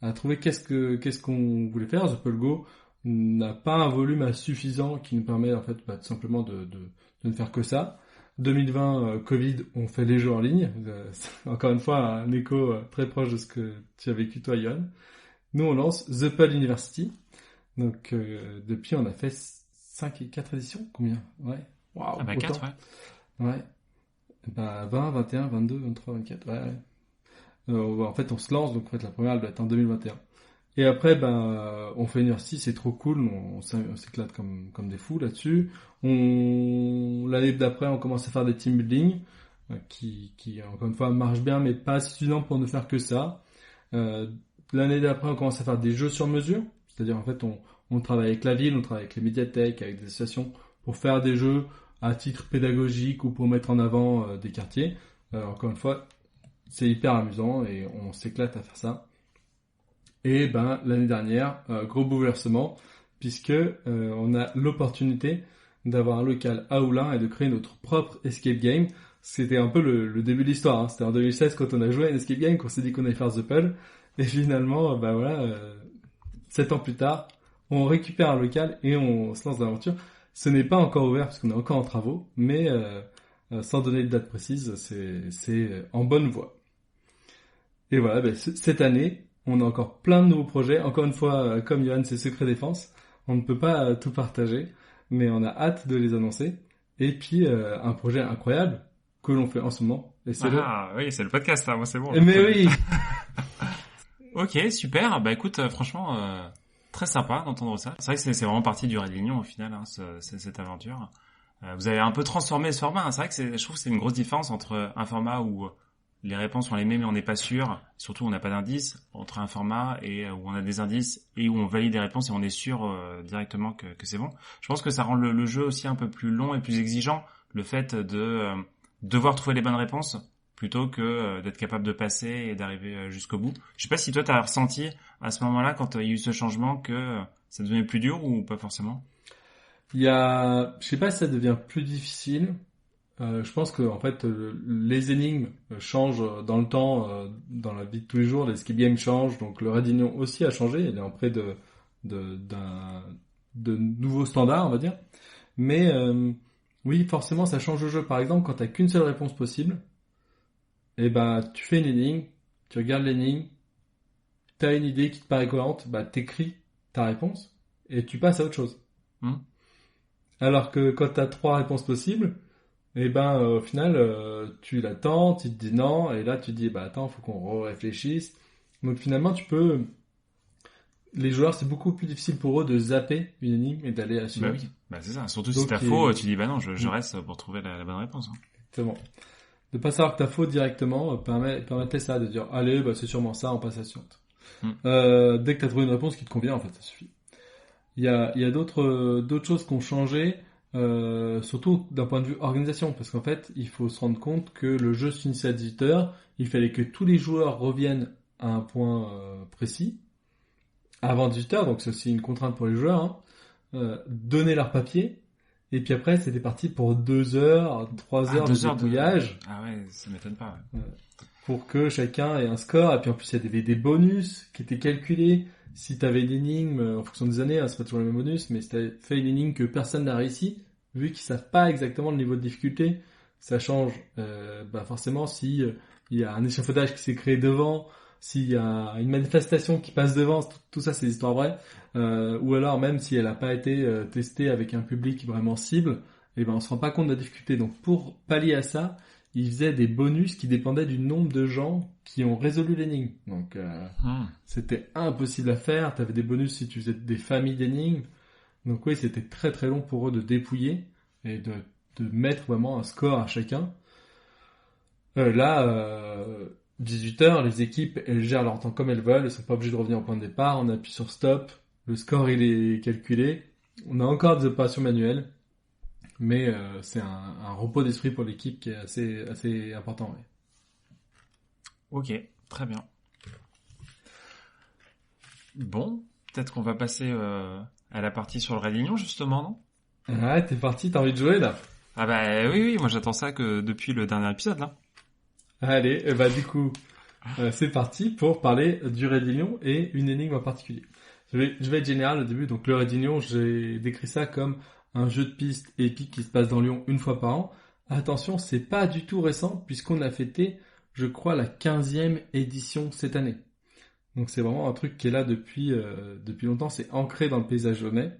à trouver qu'est-ce qu'on voulait faire. The Pearl Go n'a pas un volume suffisant qui nous permet en fait tout simplement de ne faire que ça. 2020, Covid, on fait les jeux en ligne. Encore une fois, un écho très proche de ce que tu as vécu toi, Johan. Nous, on lance The Pearl University. Donc, depuis, on a fait 4 éditions. Combien? Ouais.
Waouh. 4, ouais.
Ouais. 20, 21, 22, 23, 24. Ouais. En fait, on se lance. Donc, en fait, la première, elle doit être en 2021. Et après, on fait University, c'est trop cool. On s'éclate comme des fous là-dessus. L'année d'après, on commence à faire des team building qui encore une fois marchent bien, mais pas suffisant pour ne faire que ça. L'année d'après, on commence à faire des jeux sur mesure, c'est-à-dire en fait, on travaille avec la ville, on travaille avec les médiathèques, avec des associations pour faire des jeux à titre pédagogique ou pour mettre en avant des quartiers. Encore une fois, c'est hyper amusant et on s'éclate à faire ça. Et ben l'année dernière, gros bouleversement, puisque on a l'opportunité d'avoir un local à Oulin et de créer notre propre escape game. C'était un peu le début de l'histoire, hein. C'était en 2016 quand on a joué à un escape game qu'on s'est dit qu'on allait faire The Pull. Et finalement, 7 ans plus tard, on récupère un local et on se lance dans l'aventure. Ce n'est pas encore ouvert parce qu'on est encore en travaux, mais sans donner de date précise, c'est en bonne voie. Et voilà, cette année, on a encore plein de nouveaux projets. Encore une fois, comme Johan, c'est secret défense. On ne peut pas tout partager, mais on a hâte de les annoncer. Et puis, un projet incroyable que l'on fait en ce moment. Et c'est
oui, c'est le podcast, hein. Moi, c'est bon.
Mais oui.
Ok, super. Bah écoute, franchement, très sympa d'entendre ça. C'est vrai que c'est vraiment partie du Red Lignon au final, hein, cette aventure. Vous avez un peu transformé ce format, hein. C'est vrai que je trouve que c'est une grosse différence entre un format où les réponses sont les mêmes mais on n'est pas sûr, surtout on n'a pas d'indices, entre un format et où on a des indices et où on valide les réponses et on est sûr directement que c'est bon. Je pense que ça rend le jeu aussi un peu plus long et plus exigeant, le fait de devoir trouver les bonnes réponses plutôt que d'être capable de passer et d'arriver jusqu'au bout. Je sais pas si toi t'as ressenti à ce moment-là quand il y a eu ce changement que ça devenait plus dur ou pas forcément.
Je sais pas si ça devient plus difficile. Je pense que en fait les énigmes changent dans le temps, dans la vie de tous les jours. Les escape games changent, donc le Red Union aussi a changé. Il est en près de nouveaux standards, on va dire. Mais oui, forcément, ça change le jeu. Par exemple, quand t'as qu'une seule réponse possible, et tu fais une énigme, tu regardes l'énigme, t'as une idée qui te paraît cohérente, t'écris ta réponse et tu passes à autre chose. Alors que quand t'as 3 réponses possibles, au final, tu l'attends, tu te dis non, et là tu te dis, attends, faut qu'on réfléchisse. Donc finalement, les joueurs, c'est beaucoup plus difficile pour eux de zapper une énigme et d'aller à la suivante.
Oui, c'est ça. Surtout si t'as faux, tu dis, non, je reste pour trouver la bonne réponse. Hein.
Exactement. De pas savoir que t'as faux directement permettait ça, de dire, allez, c'est sûrement ça, on passe à la suivante. Dès que t'as trouvé une réponse qui te convient, en fait, ça suffit. Il y a d'autres choses qui ont changé. Surtout d'un point de vue organisation, parce qu'en fait, il faut se rendre compte que le jeu se finissait à 18h, il fallait que tous les joueurs reviennent à un point précis, avant 18h, donc c'est aussi une contrainte pour les joueurs, hein, donner leur papier, et puis après, c'était parti pour 2 heures, 3 heures de dépouillage.
Ah ouais, ça m'étonne pas. Ouais.
Pour que chacun ait un score, et puis en plus, il y avait des bonus qui étaient calculés. Si t'avais une énigme, en fonction des années, c'est pas toujours le même bonus, mais si t'avais fait une énigme que personne n'a réussi, vu qu'ils savent pas exactement le niveau de difficulté, ça change. Forcément, si il y a un échafaudage qui s'est créé devant, s'il y a une manifestation qui passe devant, tout ça c'est des histoires vraies, ou alors même si elle n'a pas été testée avec un public vraiment cible, on se rend pas compte de la difficulté. Donc pour pallier à ça, ils faisaient des bonus qui dépendaient du nombre de gens qui ont résolu l'énigme. Donc c'était impossible à faire. T'avais des bonus si tu faisais des familles d'énigmes. Donc oui, c'était très très long pour eux de dépouiller et de mettre vraiment un score à chacun. 18h, les équipes, elles gèrent leur temps comme elles veulent. Elles sont pas obligées de revenir au point de départ. On appuie sur stop. Le score, il est calculé. On a encore des opérations manuelles. Mais c'est un repos d'esprit pour l'équipe qui est assez important. Ouais.
Ok, très bien. Bon, peut-être qu'on va passer à la partie sur le Red Union, justement, non?
Ouais, t'es parti, t'as envie de jouer, là?
Ah oui, moi j'attends ça que depuis le dernier épisode, là.
Allez, du coup, c'est parti pour parler du Red Union et une énigme en particulier. Je vais être général au début. Donc le Red Union, j'ai décrit ça comme un jeu de piste épique qui se passe dans Lyon une fois par an. Attention, c'est pas du tout récent puisqu'on a fêté, je crois, la 15e édition cette année. Donc c'est vraiment un truc qui est là depuis longtemps, c'est ancré dans le paysage lyonnais.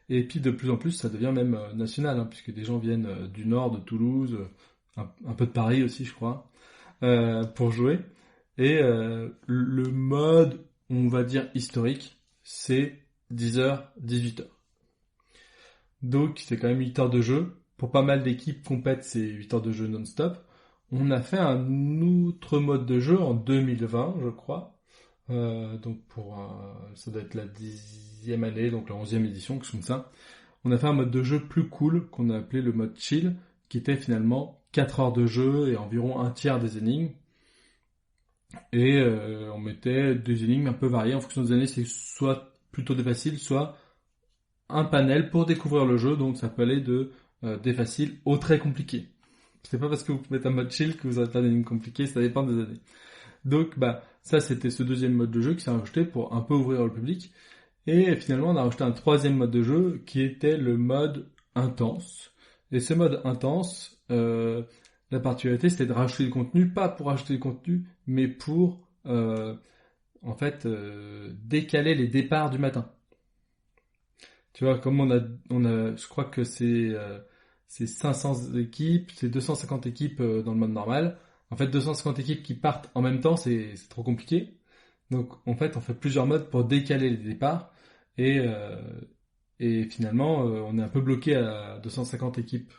Et puis de plus en plus, ça devient même national, hein, puisque des gens viennent du nord, de Toulouse, un peu de Paris aussi, je crois, pour jouer. Et le mode, on va dire, historique, c'est 10h, 18h. Donc c'est quand même 8 heures de jeu. Pour pas mal d'équipes compètent, c'est 8 heures de jeu non-stop. On a fait un autre mode de jeu en 2020, je crois. Donc ça doit être la 10e année, donc la 11e édition, quelque chose comme ça. On a fait un mode de jeu plus cool, qu'on a appelé le mode chill, qui était finalement 4 heures de jeu et environ un tiers des énigmes. Et on mettait des énigmes un peu variées en fonction des années. C'est soit plutôt des faciles, soit un panel pour découvrir le jeu. Donc ça peut aller de des faciles aux très compliqués. C'est pas parce que vous mettez un mode chill que vous avez pas d'énigmes compliquées, ça dépend des années. Donc ça c'était ce deuxième mode de jeu qui s'est rajouté pour un peu ouvrir le public. Et finalement on a rajouté un troisième mode de jeu qui était le mode intense. Et ce mode intense, la particularité c'était de rajouter du contenu, pas pour rajouter du contenu, mais pour décaler les départs du matin. Tu vois, comme on a, je crois que c'est 500 équipes, c'est 250 équipes dans le mode normal. En fait, 250 équipes qui partent en même temps, c'est trop compliqué. Donc, en fait, on fait plusieurs modes pour décaler les départs. Et finalement, on est un peu bloqué à 250 équipes.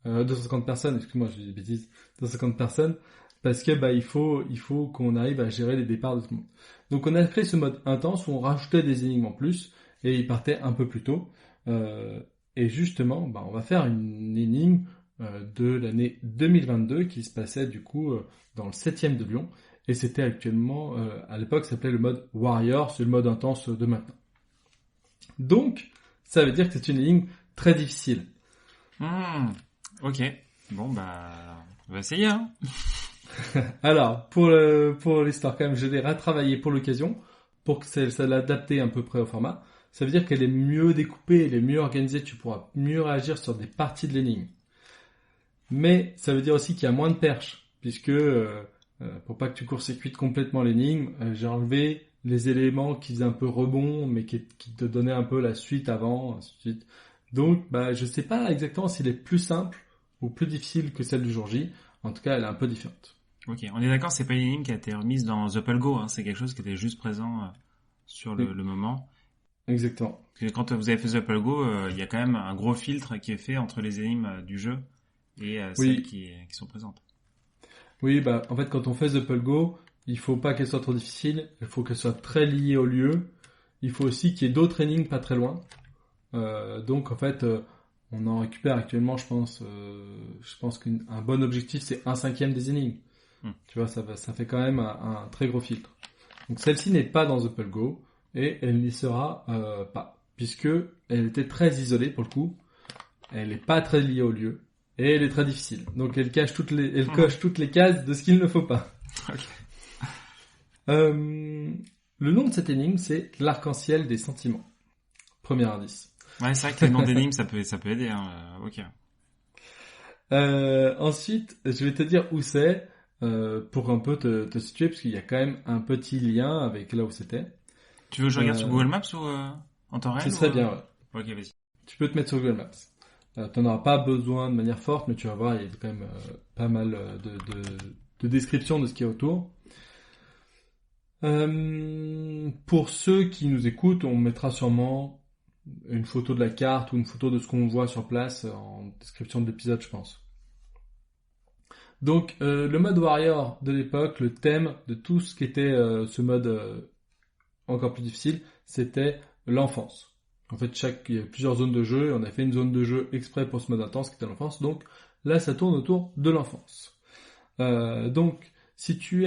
250 personnes, excuse-moi, je dis des bêtises. 250 personnes. Parce que, il faut qu'on arrive à gérer les départs de tout le monde. Donc, on a créé ce mode intense où on rajoutait des énigmes en plus. Et ils partaient un peu plus tôt. Et justement, on va faire une énigme de l'année 2022 qui se passait du coup dans le 7e de Lyon. Et c'était actuellement, à l'époque, ça s'appelait le mode Warrior, c'est le mode intense de maintenant. Donc, ça veut dire que c'est une énigme très difficile.
Ok. Bon, on va essayer, hein.
Alors, pour l'histoire quand même, je l'ai retravaillée pour l'occasion, pour que ça l'adapte à peu près au format. Ça veut dire qu'elle est mieux découpée, elle est mieux organisée, tu pourras mieux réagir sur des parties de l'énigme. Mais ça veut dire aussi qu'il y a moins de perches, puisque pour pas que tu court-circuites complètement l'énigme, j'ai enlevé les éléments qui faisaient un peu rebond, mais qui te donnaient un peu la suite avant, ainsi de suite. Donc, je sais pas exactement s'il est plus simple ou plus difficile que celle du jour J. En tout cas, elle est un peu différente.
Ok, on est d'accord, c'est pas une énigme qui a été remise dans The Go, hein, c'est quelque chose qui était juste présent sur le moment.
Exactement.
Parce que quand vous avez fait The Go, il y a quand même un gros filtre qui est fait entre les énigmes du jeu et celles qui sont présentes.
Oui, en fait, quand on fait The Go, il faut pas qu'elle soit trop difficile, il faut qu'elle soit très liée au lieu. Il faut aussi qu'il y ait d'autres énigmes pas très loin. Donc, en fait, on en récupère actuellement, je pense qu'un bon objectif, c'est 1/5 des énigmes. Tu vois, ça fait quand même un très gros filtre. Donc, celle-ci n'est pas dans The Go. Et elle n'y sera pas, puisque elle était très isolée pour le coup. Elle n'est pas très liée au lieu et elle est très difficile. Donc elle coche toutes les cases de ce qu'il ne faut pas.
Okay.
Le nom de cette énigme, c'est l'arc-en-ciel des sentiments. Premier indice.
Ouais, c'est vrai que les noms d'énigmes, ça peut aider. Hein. Ok.
Ensuite, je vais te dire où c'est pour un peu te situer, parce qu'il y a quand même un petit lien avec là où c'était.
Tu veux que je regarde sur Google Maps ou en temps réel?
Ce serait bien, ouais.
Ok, vas-y.
Tu peux te mettre sur Google Maps. T'en auras pas besoin de manière forte, mais tu vas voir, il y a quand même pas mal de descriptions de ce qu'il y a autour. Pour ceux qui nous écoutent, on mettra sûrement une photo de la carte ou une photo de ce qu'on voit sur place en description de l'épisode, je pense. Donc, le mode Warrior de l'époque, le thème de tout ce qui était ce mode encore plus difficile, c'était l'enfance. En fait, il y a plusieurs zones de jeu, et on a fait une zone de jeu exprès pour ce mode intense qui était l'enfance, donc là ça tourne autour de l'enfance. Donc, si tu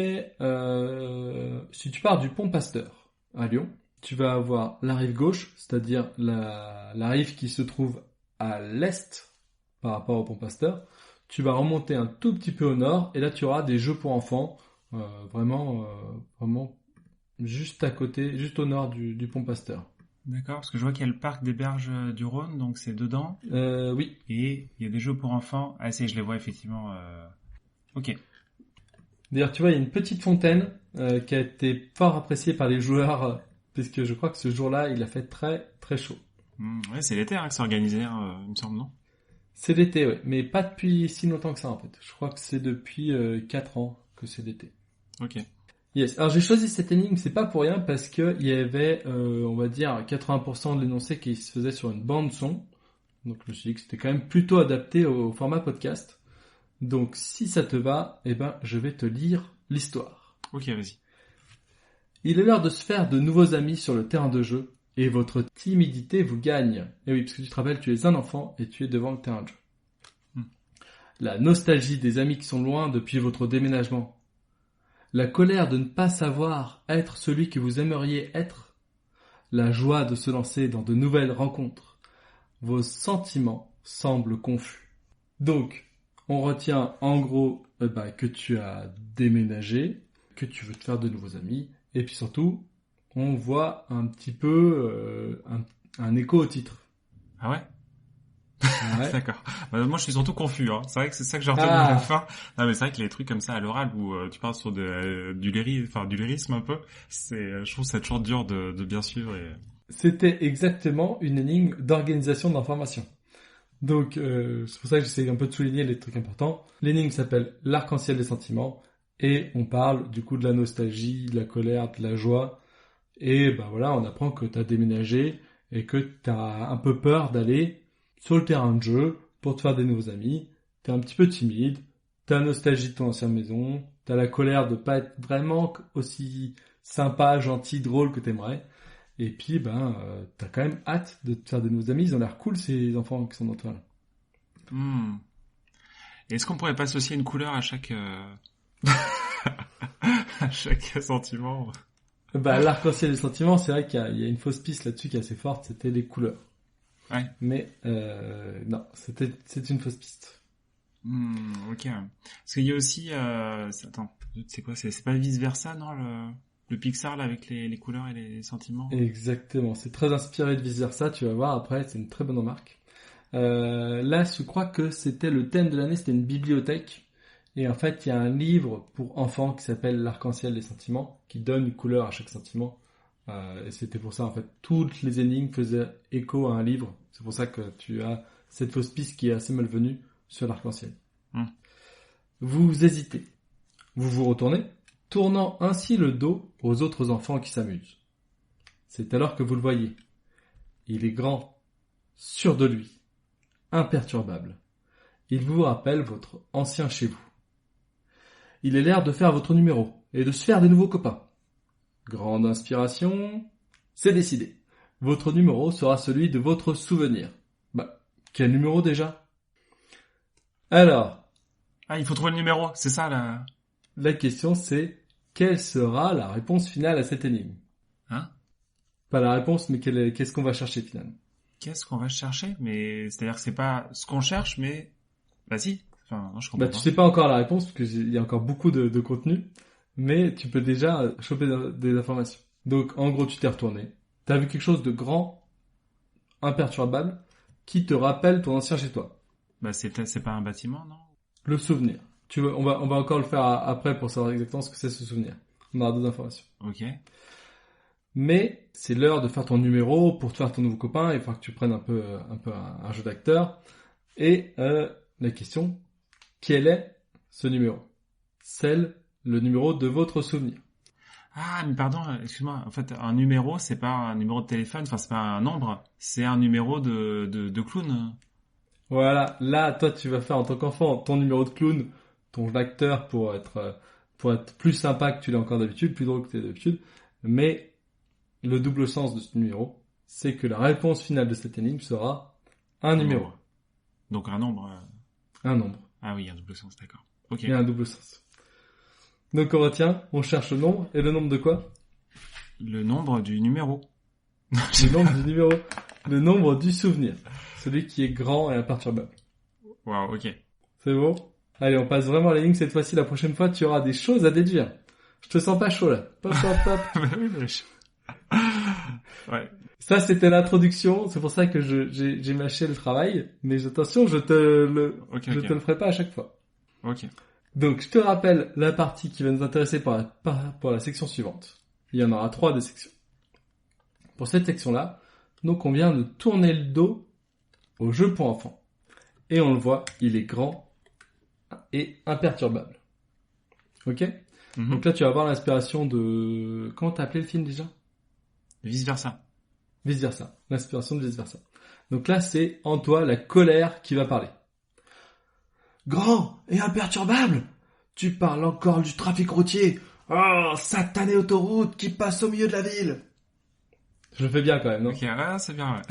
pars du Pont Pasteur à Lyon, tu vas avoir la rive gauche, c'est-à-dire la rive qui se trouve à l'est par rapport au Pont Pasteur. Tu vas remonter un tout petit peu au nord, et là tu auras des jeux pour enfants, vraiment juste à côté, juste au nord du Pont Pasteur.
D'accord, parce que je vois qu'il y a le parc des Berges du Rhône, donc c'est dedans.
Oui.
Et il y a des jeux pour enfants. Ah si, je les vois effectivement. Ok.
D'ailleurs, tu vois, il y a une petite fontaine qui a été fort appréciée par les joueurs, puisque je crois que ce jour-là, il a fait très très chaud.
Ouais, c'est l'été que c'est organisé, il me semble, non?
C'est l'été, ouais, mais pas depuis si longtemps que ça en fait. Je crois que c'est depuis 4 ans que c'est l'été.
Ok.
Yes. Alors j'ai choisi cette énigme, c'est pas pour rien, parce que il y avait, on va dire, 80% de l'énoncé qui se faisait sur une bande son. Donc je me suis dit que c'était quand même plutôt adapté au format podcast. Donc si ça te va, je vais te lire l'histoire.
Ok, vas-y.
Il est l'heure de se faire de nouveaux amis sur le terrain de jeu, et votre timidité vous gagne. Et oui, parce que tu te rappelles, tu es un enfant et tu es devant le terrain de jeu. La nostalgie des amis qui sont loin depuis votre déménagement. la colère de ne pas savoir être celui que vous aimeriez être, la joie de se lancer dans de nouvelles rencontres. Vos sentiments semblent confus. Donc, on retient en gros que tu as déménagé, que tu veux te faire de nouveaux amis, et puis surtout, on voit un petit peu un écho au titre.
Ah ouais?
Ouais.
D'accord. Moi, je suis surtout confus. Hein. C'est vrai que c'est ça que j'ai retenu à la fin. Non, mais c'est vrai que les trucs comme ça à l'oral où tu parles sur du lyrisme un peu, je trouve ça toujours dur de bien suivre.
C'était exactement une énigme d'organisation d'information. Donc, c'est pour ça que j'essaie un peu de souligner les trucs importants. L'énigme s'appelle l'arc-en-ciel des sentiments et on parle du coup de la nostalgie, de la colère, de la joie. Et voilà, on apprend que tu as déménagé et que tu as un peu peur d'aller sur le terrain de jeu pour te faire des nouveaux amis. Tu es un petit peu timide, tu as la nostalgie de ton ancienne maison, tu as la colère de pas être vraiment aussi sympa, gentil, drôle que t'aimerais. Et puis, t'as quand même hâte de te faire des nouveaux amis. Ils ont l'air cool, ces enfants qui sont dans toi, là.
Est-ce qu'on pourrait pas associer une couleur à chaque, à chaque sentiment?
L'arc-en-ciel des sentiments, c'est vrai qu'il y a une fausse piste là-dessus qui est assez forte, c'était les couleurs.
Ouais.
Mais, non, c'est une fausse piste.
Ok. Parce qu'il y a aussi, attends, c'est quoi? C'est pas vice versa, non, le Pixar, là, avec les couleurs et les sentiments?
Exactement. C'est très inspiré de vice versa, tu vas voir après, c'est une très bonne remarque. Là, je crois que c'était le thème de l'année, c'était une bibliothèque. Et en fait, il y a un livre pour enfants qui s'appelle L'arc-en-ciel des sentiments, qui donne une couleur à chaque sentiment. Et c'était pour ça, en fait, toutes les énigmes faisaient écho à un livre. C'est pour ça que tu as cette fausse piste qui est assez malvenue sur l'arc-en-ciel. Vous hésitez. Vous vous retournez, tournant ainsi le dos aux autres enfants qui s'amusent. C'est alors que vous le voyez. Il est grand, sûr de lui, imperturbable. Il vous rappelle votre ancien chez vous. Il a l'air de faire votre numéro et de se faire des nouveaux copains. Grande inspiration, c'est décidé. Votre numéro sera celui de votre souvenir. Quel numéro déjà? Alors...
Ah, il faut trouver le numéro, c'est ça là.
La question c'est, quelle sera la réponse finale à cette énigme?
Hein?
Pas la réponse, mais qu'est-ce qu'on va chercher finalement?
Qu'est-ce qu'on va chercher? Mais c'est-à-dire que c'est pas ce qu'on cherche, mais... Bah si. Enfin, non, je comprends pas.
Tu sais pas encore la réponse, parce qu'il y a encore beaucoup de contenu, mais tu peux déjà choper des informations. Donc, en gros, tu t'es retourné. T'as vu quelque chose de grand, imperturbable, qui te rappelle ton ancien chez toi.
C'est pas un bâtiment, non?
Le souvenir. On va encore le faire après pour savoir exactement ce que c'est ce souvenir. On aura d'autres informations.
Ok.
Mais c'est l'heure de faire ton numéro pour te faire ton nouveau copain. Il faudra que tu prennes un peu un jeu d'acteur. Et la question, quel est ce numéro? Le numéro de votre souvenir.
Ah, mais pardon, excuse-moi. En fait, un numéro, c'est pas un numéro de téléphone. Enfin, c'est pas un nombre. C'est un numéro de clown.
Voilà. Là, toi, tu vas faire en tant qu'enfant ton numéro de clown, ton jeu d'acteur pour être plus sympa que tu l'es encore d'habitude, plus drôle que tu es d'habitude. Mais le double sens de ce numéro, c'est que la réponse finale de cette énigme sera un numéro.
Donc un nombre.
Un nombre.
Ah oui, un double sens, d'accord. Ok.
Il y a un double sens. Donc on retient, on cherche le nombre, et le nombre de quoi?
Le nombre du numéro.
Le nombre du numéro. Le nombre du souvenir. Celui qui est grand et imperturbable.
Waouh, ok.
C'est bon? Allez, on passe vraiment à la ligne cette fois-ci. La prochaine fois, tu auras des choses à déduire. Je te sens pas chaud là. Pop, pop, pop.
Ouais.
Ça, c'était l'introduction. C'est pour ça que j'ai mâché le travail. Mais attention, je te le ferai pas à chaque fois.
Ok.
Donc, je te rappelle la partie qui va nous intéresser pour la section suivante. Il y en aura 3 des sections. Pour cette section-là, donc on vient de tourner le dos au jeu pour enfants. Et on le voit, il est grand et imperturbable. Ok? Donc là, tu vas avoir l'inspiration de... Comment t'as appelé le film déjà?
Vice versa.
Vice versa. L'inspiration de vice versa. Donc là, c'est en toi la colère qui va parler. Grand et imperturbable, tu parles encore du trafic routier. Oh, satanée autoroute qui passe au milieu de la ville. Je le fais bien quand même, non?
Ok, ouais, c'est bien, ouais.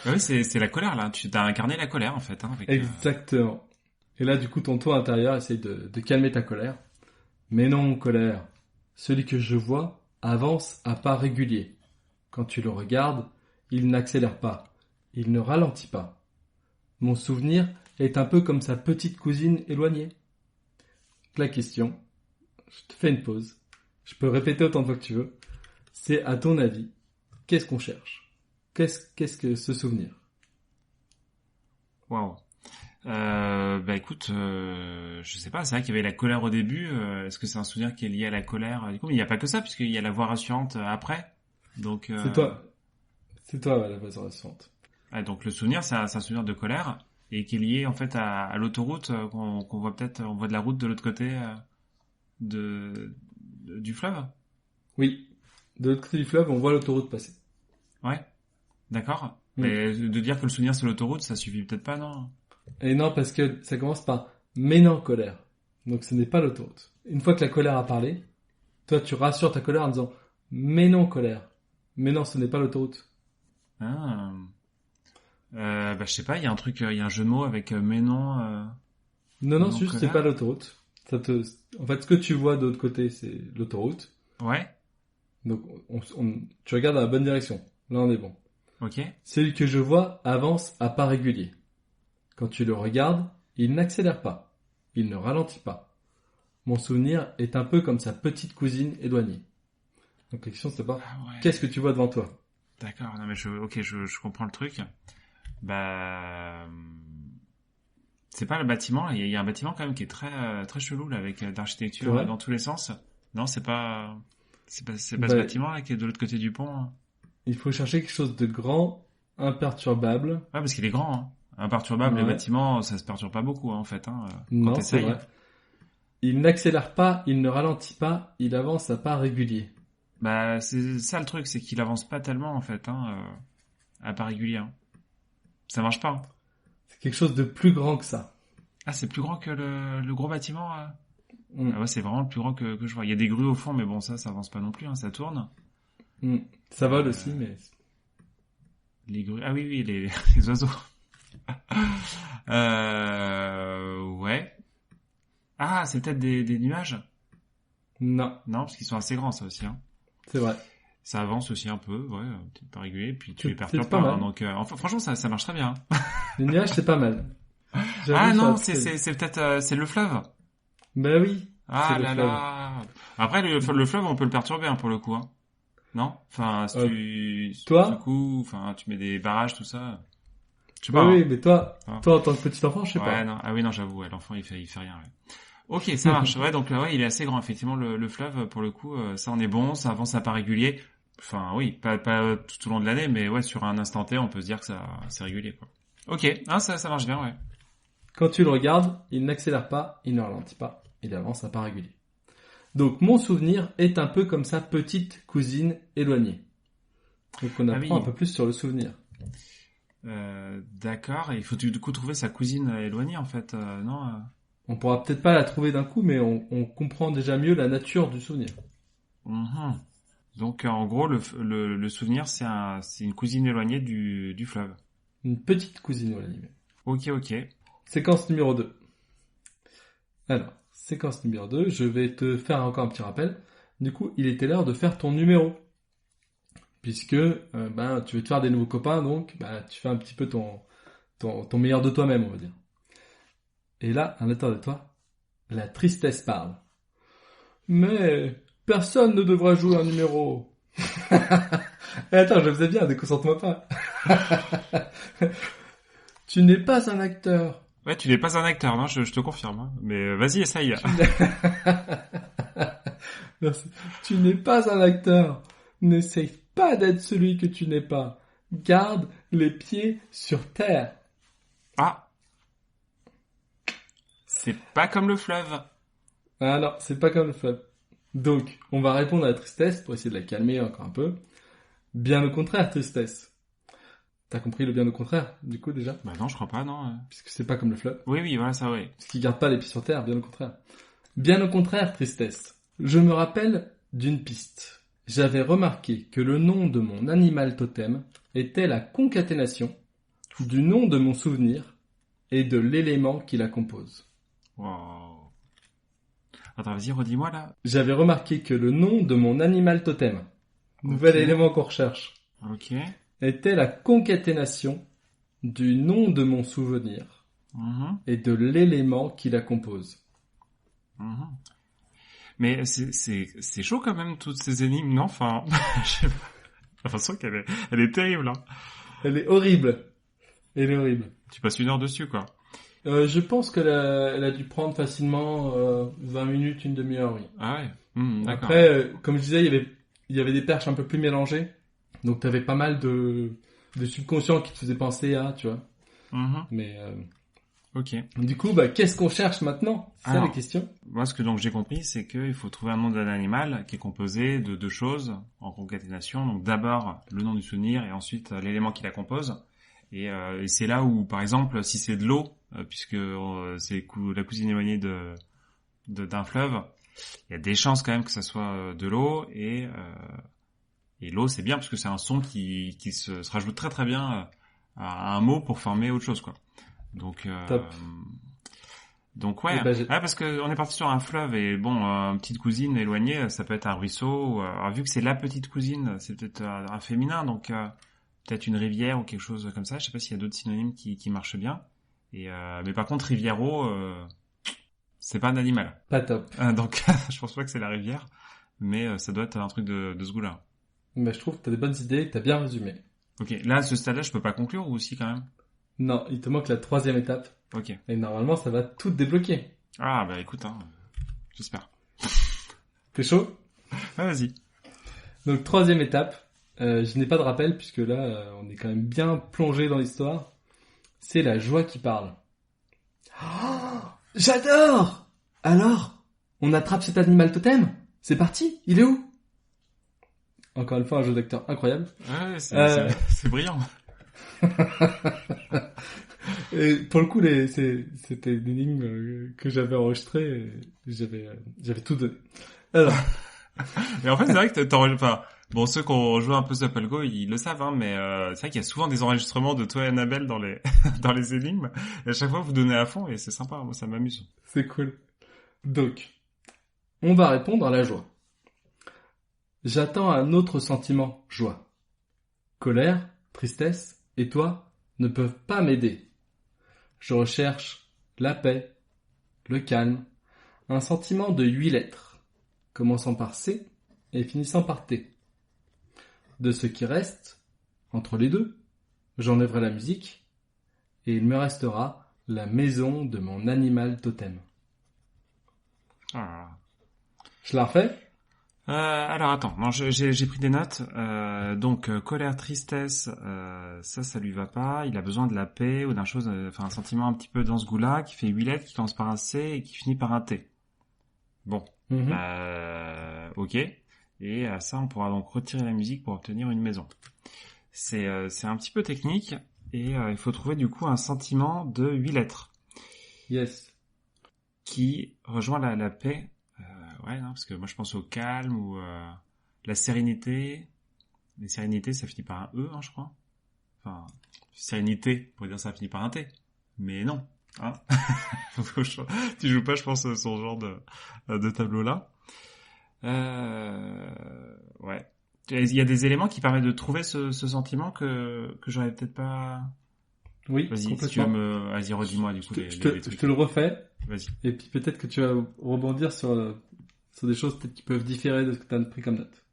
Oui, c'est la colère, là. Tu t'as incarné la colère, en fait. Hein, avec,
exactement. Et là, du coup, ton toi intérieur essaye de calmer ta colère. Mais non, colère. Celui que je vois avance à pas réguliers. Quand tu le regardes, il n'accélère pas. Il ne ralentit pas. Mon souvenir est un peu comme sa petite cousine éloignée. La question, je te fais une pause. Je peux répéter autant de fois que tu veux. C'est à ton avis, qu'est-ce qu'on cherche? Qu'est-ce que ce souvenir?
Waouh. Écoute, je sais pas, c'est vrai qu'il y avait la colère au début. Est-ce que c'est un souvenir qui est lié à la colère? Du coup, mais il n'y a pas que ça, puisqu'il y a la voix rassurante après. Donc,
C'est toi. C'est toi, ouais, la voix rassurante.
Donc le souvenir, c'est un souvenir de colère et qui est lié en fait à l'autoroute qu'on voit peut-être, on voit de la route de l'autre côté du fleuve.
Oui. De l'autre côté du fleuve, on voit l'autoroute passer.
Ouais, d'accord. Mais de dire que le souvenir c'est l'autoroute, ça suffit peut-être pas, non?
Et non, parce que ça commence par mais non, colère. Donc ce n'est pas l'autoroute. Une fois que la colère a parlé, toi tu rassures ta colère en disant mais non, colère. Mais non, ce n'est pas l'autoroute.
Ah. Je sais pas, il y a un truc, il y a un jeu de mots avec mais non.
Non,
mais
non,
non
juste c'est
colère.
pas l'autoroute. En fait, ce que tu vois de l'autre côté, c'est l'autoroute.
Ouais.
Donc tu regardes dans la bonne direction. Là, on est bon.
Ok.
Celui que je vois avance à pas réguliers. Quand tu le regardes, il n'accélère pas. Il ne ralentit pas. Mon souvenir est un peu comme sa petite cousine éloignée. Donc la question c'est pas
Ah ouais.
qu'est-ce que tu vois devant toi?
D'accord. Non mais je comprends le truc. Bah, c'est pas le bâtiment. Il y a un bâtiment quand même qui est très chelou là avec d'architecture
Ouais.
dans tous les sens. Non, c'est pas ce
Bah,
bâtiment là qui est de l'autre côté du pont. Hein.
il faut chercher quelque chose de grand, imperturbable.
Ouais, parce qu'il est grand. Hein. Imperturbable, les
Ouais.
bâtiments, ça se perturbe pas beaucoup hein, en fait. Hein, quand
Non, c'est
t'essayes.
vrai. Il n'accélère pas, il ne ralentit pas, il avance à pas réguliers.
Bah, c'est ça le truc, c'est qu'il avance pas tellement en fait, à pas régulier. Hein. Ça marche pas. Hein.
C'est quelque chose de plus grand que ça.
Ah, c'est plus grand que le gros bâtiment.
Mm.
Ah ouais, c'est vraiment le plus grand que je vois. Il y a des grues au fond, mais bon, ça avance pas non plus, hein, ça tourne.
Mm. Ça vole
Euh,
aussi, mais...
Les grues. Ah oui, les, les oiseaux. Ouais. Ah, c'est peut-être des nuages?
Non,
Non, parce qu'ils sont assez grands, ça aussi. Hein.
c'est vrai.
Ça avance aussi un peu, ouais, peut-être pas régulier, puis tu les
C'est
perturbes
pas
pas.
mal.
Hein, donc, enfin, franchement, ça marche très bien.
Les nuages, c'est pas mal. J'avoue,
Ah
sur
non,
la
c'est
petite-
c'est peut-être c'est le fleuve.
Bah oui,
Ah
c'est le
là
fleuve.
là. Après, le fleuve, on peut le perturber hein, pour le coup. Hein. Non? Enfin, si
Euh,
tu
toi
secoues, enfin, tu mets des barrages, tout ça. Je sais
Oui,
pas.
oui,
Hein.
mais toi,
Ah.
toi en tant que petit enfant, je sais
Ouais,
pas.
non. Ah oui, non, j'avoue, ouais, l'enfant, il fait rien. Ouais. Ok, ça marche. Ouais, donc ouais, il est assez grand, effectivement, le fleuve, pour le coup. Ça, on est bon, ça avance à pas régulier. Enfin, oui, pas tout au long de l'année, mais ouais, sur un instant T, on peut se dire que ça, c'est régulier, quoi. Ok, ah, ça marche bien, ouais.
Quand tu le regardes, il n'accélère pas, il ne ralentit pas, il avance à pas régulier. Donc mon souvenir est un peu comme sa petite cousine éloignée. Donc on
Ah
apprend
oui,
un peu plus sur le souvenir.
d'accord. Et il faut du coup trouver sa cousine éloignée, en fait, non
On pourra peut-être pas la trouver d'un coup, mais on comprend déjà mieux la nature du souvenir.
Mhm. Donc, en gros, le souvenir, c'est une cousine éloignée du fleuve.
Une petite cousine éloignée.
Ok, ok.
Séquence numéro 2. Alors, séquence numéro 2, je vais te faire encore un petit rappel. Du coup, il était l'heure de faire ton numéro. Puisque tu veux te faire des nouveaux copains, donc tu fais un petit peu ton meilleur de toi-même, on va dire. Et là, à l'intérieur de toi, la tristesse parle. Mais personne ne devra jouer un numéro. Et attends, je le faisais bien, déconcentre-moi pas. Tu n'es pas un acteur.
Ouais, tu n'es pas un acteur, non, je te confirme. Hein. Mais vas-y, essaye.
Merci. Tu n'es pas un acteur. N'essaye pas d'être celui que tu n'es pas. Garde les pieds sur terre.
Ah, c'est pas comme le fleuve.
Ah non, c'est pas comme le fleuve. Donc, on va répondre à la tristesse pour essayer de la calmer encore un peu. Bien au contraire, tristesse. T'as compris le bien au contraire, du coup, déjà?
Bah non, je crois pas, non.
Puisque c'est pas comme le fleuve.
Oui, oui, voilà, ça, oui.
Parce qu'il garde pas les pieds sur terre, bien au contraire. Bien au contraire, tristesse. Je me rappelle d'une piste. J'avais remarqué que le nom de mon animal totem était la concaténation du nom de mon souvenir et de l'élément qui la compose.
Wow. Attends, vas-y, redis-moi là.
J'avais remarqué que le nom de mon animal totem, nouvel élément qu'on recherche,
Ok.
était la concaténation du nom de mon souvenir et de l'élément qui la compose.
Mais c'est chaud quand même, toutes ces énigmes, non? Enfin, je sais pas. J'ai l'impression elle est terrible, hein.
Elle est horrible. Elle est horrible.
Tu passes 1 heure dessus, quoi.
Je pense qu'elle a dû prendre facilement 20 minutes, une demi-heure, oui.
Ah ouais. D'accord.
Après, comme je disais, il y avait des perches un peu plus mélangées. Donc t'avais pas mal de subconscient qui te faisait penser à, tu vois. Mais
ok.
du coup, qu'est-ce qu'on cherche maintenant? C'est ça la question.
Moi, ce que donc j'ai compris, c'est qu'il faut trouver un nom d'un animal qui est composé de 2 choses en concaténation. Donc d'abord le nom du souvenir et ensuite l'élément qui la compose. Et c'est là où, par exemple, si c'est de l'eau, puisque c'est la cousine éloignée d'un fleuve, il y a des chances quand même que ça soit de l'eau. Et l'eau, c'est bien parce que c'est un son qui se rajoute très très bien à un mot pour former autre chose, quoi. Donc
Top.
Donc ouais, parce que on est parti sur un fleuve et bon, une petite cousine éloignée, ça peut être un ruisseau. Alors, vu que c'est la petite cousine, c'est peut-être un féminin, donc peut-être une rivière ou quelque chose comme ça. Je sais pas s'il y a d'autres synonymes qui marchent bien. Et mais par contre, riviero, c'est pas un animal.
Pas top.
Donc je pense pas que c'est la rivière, mais ça doit être un truc de ce goût-là.
Je trouve que t'as des bonnes idées, que t'as bien résumé.
Ok, là à ce stade-là, je peux pas conclure ou aussi quand même?
Non, il te manque la 3e étape.
Ok.
Et normalement, ça va tout débloquer.
Ah bah écoute, j'espère.
T'es chaud?
Ah vas-y.
Donc 3e étape, je n'ai pas de rappel puisque là, on est quand même bien plongé dans l'histoire. C'est la joie qui parle. Oh, j'adore! Alors, on attrape cet animal totem? C'est parti, il est où? Encore une fois, un jeu d'acteur incroyable.
Ouais, c'est brillant.
Et pour le coup, c'était une énigme que j'avais enregistrée. J'avais tout donné. Alors.
Mais en fait, c'est vrai que t'enregistres. Enfin, bon, ceux qui ont joué un peu sur Apple Go, ils le savent, hein, mais c'est vrai qu'il y a souvent des enregistrements de toi et Annabelle dans les dans les énigmes. Et à chaque fois, vous donnez à fond et c'est sympa. Moi, ça m'amuse.
C'est cool. Donc, on va répondre à la joie. J'attends un autre sentiment, joie. Colère, tristesse et toi ne peuvent pas m'aider. Je recherche la paix, le calme, un sentiment de 8 lettres, commençant par C et finissant par T. De ce qui reste, entre les deux, j'enlèverai la musique et il me restera la maison de mon animal totem.
Ah.
Je la refais?
Alors attends, non, j'ai pris des notes. Donc colère, tristesse, ça lui va pas. Il a besoin de la paix ou d'un chose, enfin un sentiment un petit peu dans ce goût-là, qui fait 8 lettres, qui commence par un C et qui finit par un T. Bon, ok. Et à ça, on pourra donc retirer la musique pour obtenir une maison. C'est un petit peu technique et il faut trouver du coup un sentiment de 8 lettres.
Yes.
Qui rejoint la paix. Ouais, non, parce que moi je pense au calme ou la sérénité. La sérénité, ça finit par un E, hein, je crois. Enfin, sérénité, on pourrait dire ça finit par un T. Mais non, hein. Tu joues pas, je pense, sur ce genre de tableau-là. Ouais. Il y a des éléments qui permettent de trouver ce sentiment que j'aurais peut-être pas...
Oui,
vas-y,
complètement.
si tu veux vas-y, redis-moi du coup les trucs.
Je te le refais.
Vas-y.
Et puis peut-être que tu vas rebondir sur des choses peut-être qui peuvent différer de ce que tu as pris comme note.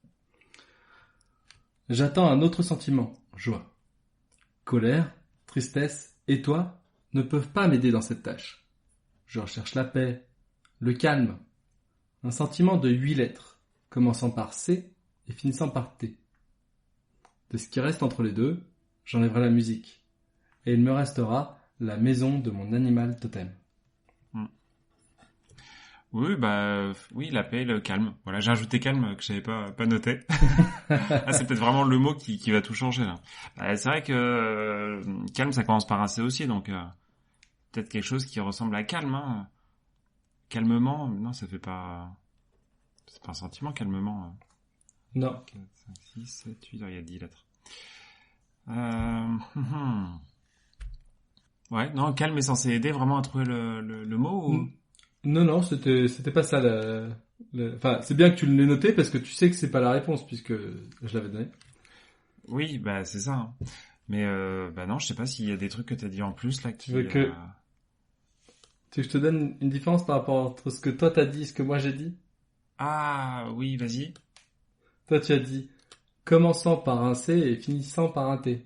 J'attends un autre sentiment, joie. Colère, tristesse et toi ne peuvent pas m'aider dans cette tâche. Je recherche la paix, le calme, un sentiment de 8 lettres, commençant par C et finissant par T. De ce qui reste entre les deux, j'enlèverai la musique. Et il me restera la maison de mon animal totem.
Oui, oui, la paix, le calme. Voilà, j'ai ajouté calme que j'avais pas noté. Ah, c'est peut-être vraiment le mot qui va tout changer là. C'est vrai que calme, ça commence par un C aussi, donc peut-être quelque chose qui ressemble à calme. Hein. Calmement, non, ça fait pas. C'est pas un sentiment, calmement.
Non.
4, 5, 6, 7, 8, il y a 10 lettres. Ouais, non, calme est censé aider vraiment à trouver le mot ou...
Non, c'était pas ça. Enfin, c'est bien que tu l'aies noté parce que tu sais que c'est pas la réponse puisque je l'avais donné.
Oui, bah c'est ça. Hein. Mais bah non, je sais pas s'il y a des trucs que t'as dit en plus là
Tu veux que je te donne une différence par rapport entre ce que toi t'as dit et ce que moi j'ai dit?
Ah oui, vas-y.
Toi tu as dit commençant par un C et finissant par un T.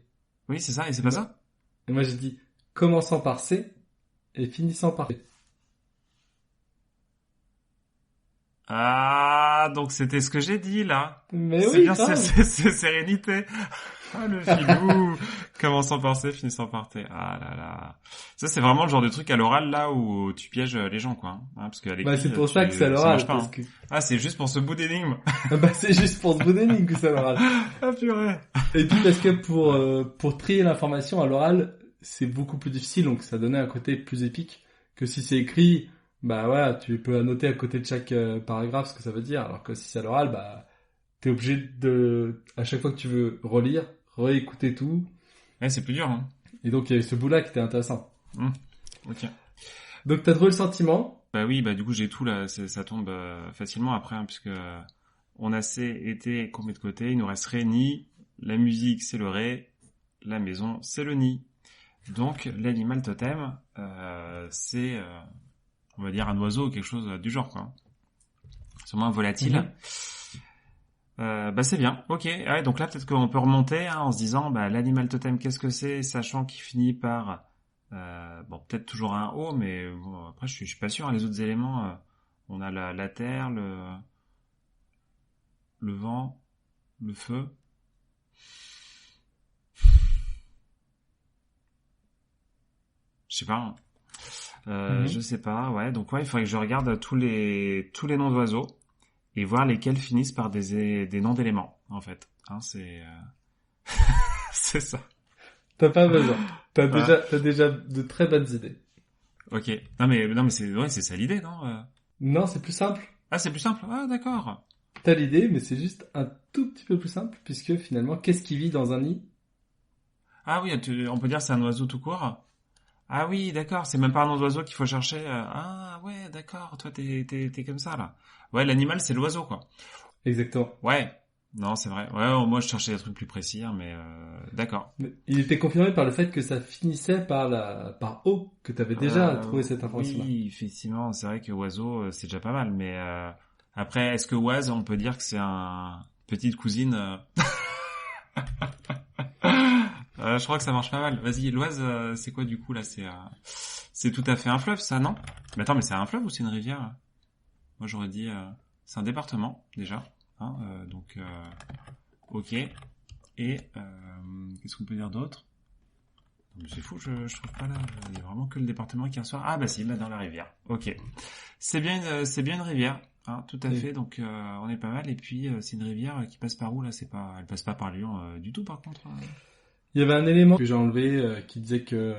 Oui, c'est ça, et c'est
Et
pas
moi,
ça?
et moi j'ai dit commençant par C et finissant par T.
Ah, donc c'était ce que j'ai dit là.
Mais
C'est
oui,
bien, c'est
grave.
sérénité. Ah, le filou. Commençant par C, finissant par T. Ah là là. Ça, c'est vraiment le genre de truc à l'oral là où tu pièges les gens, quoi. Hein, parce qu'à
Bah
l'écrit,
c'est pour ça que c'est à
ça marche
l'oral
pas.
parce
Hein.
que
Ah, c'est juste pour ce bout d'énigme.
bah c'est juste pour ce bout d'énigme que c'est à l'oral.
Ah, purée.
Et puis parce que
Ouais.
pour trier l'information à l'oral, c'est beaucoup plus difficile, donc ça donnait un côté plus épique que si c'est écrit. Bah voilà, tu peux annoter à côté de chaque paragraphe ce que ça veut dire, alors que si c'est à l'oral, bah t'es obligé de, à chaque fois que tu veux relire, réécouter tout.
Ouais, c'est plus dur, hein.
Et donc il y avait ce bout-là qui était intéressant.
Ok.
Donc t'as trouvé le sentiment.
Bah oui, bah du coup j'ai tout là, ça tombe facilement après, hein, puisque on a C, été qu'on met de côté, il nous reste Ré, Ni, la musique c'est le Ré, la maison c'est le Ni. Donc l'animal totem, c'est, on va dire un oiseau ou quelque chose du genre, quoi. C'est moins volatile.
Mhm.
Bah c'est bien, ok. Ouais, donc là peut-être qu'on peut remonter hein, en se disant, bah l'animal totem qu'est-ce que c'est, sachant qu'il finit par bon, peut-être toujours un O, mais bon, après je suis pas sûr. Hein, les autres éléments, on a la terre, le vent, le feu. Je sais pas. Hein. Je
Mhm.
sais pas. Ouais, donc ouais, il faudrait que je regarde tous les noms d'oiseaux et voir lesquels finissent par des noms d'éléments. En fait, hein, c'est c'est ça.
T'as pas besoin.
Ouais.
T'as déjà de très bonnes idées.
Ok. Non mais c'est ça l'idée, non
Non, c'est plus simple.
Ah, c'est plus simple. Ah, d'accord.
T'as l'idée, mais c'est juste un tout petit peu plus simple, puisque finalement, qu'est-ce qui vit dans un nid?
Ah oui, on peut dire que c'est un oiseau tout court. Ah oui, d'accord, c'est même pas un nom d'oiseau qu'il faut chercher. Ah ouais, d'accord, toi t'es comme ça là. Ouais, l'animal c'est l'oiseau quoi.
Exactement.
Ouais, non c'est vrai. Ouais, moi je cherchais des trucs plus précis, hein, mais d'accord.
Mais il était confirmé par le fait que ça finissait par O, que t'avais déjà trouvé cette information-là.
Oui, effectivement, c'est vrai que oiseau c'est déjà pas mal, mais après est-ce que oise on peut dire que c'est un petite cousine je crois que ça marche pas mal. Vas-y, l'Oise, c'est quoi du coup là c'est tout à fait un fleuve, ça, non? Mais attends, mais c'est un fleuve ou c'est une rivière? Moi, j'aurais dit, c'est un département déjà. Hein, donc, ok. Et qu'est-ce qu'on peut dire d'autre? C'est fou, je trouve pas là. Il y a vraiment que le département qui ressort. Ah bah si, bah dans la rivière. Ok. C'est bien une rivière. Hein, tout à
Et
fait. Donc, on est pas mal. Et puis, c'est une rivière qui passe par où là? Elle passe pas par Lyon du tout, par contre.
il y avait un élément que j'ai enlevé qui disait que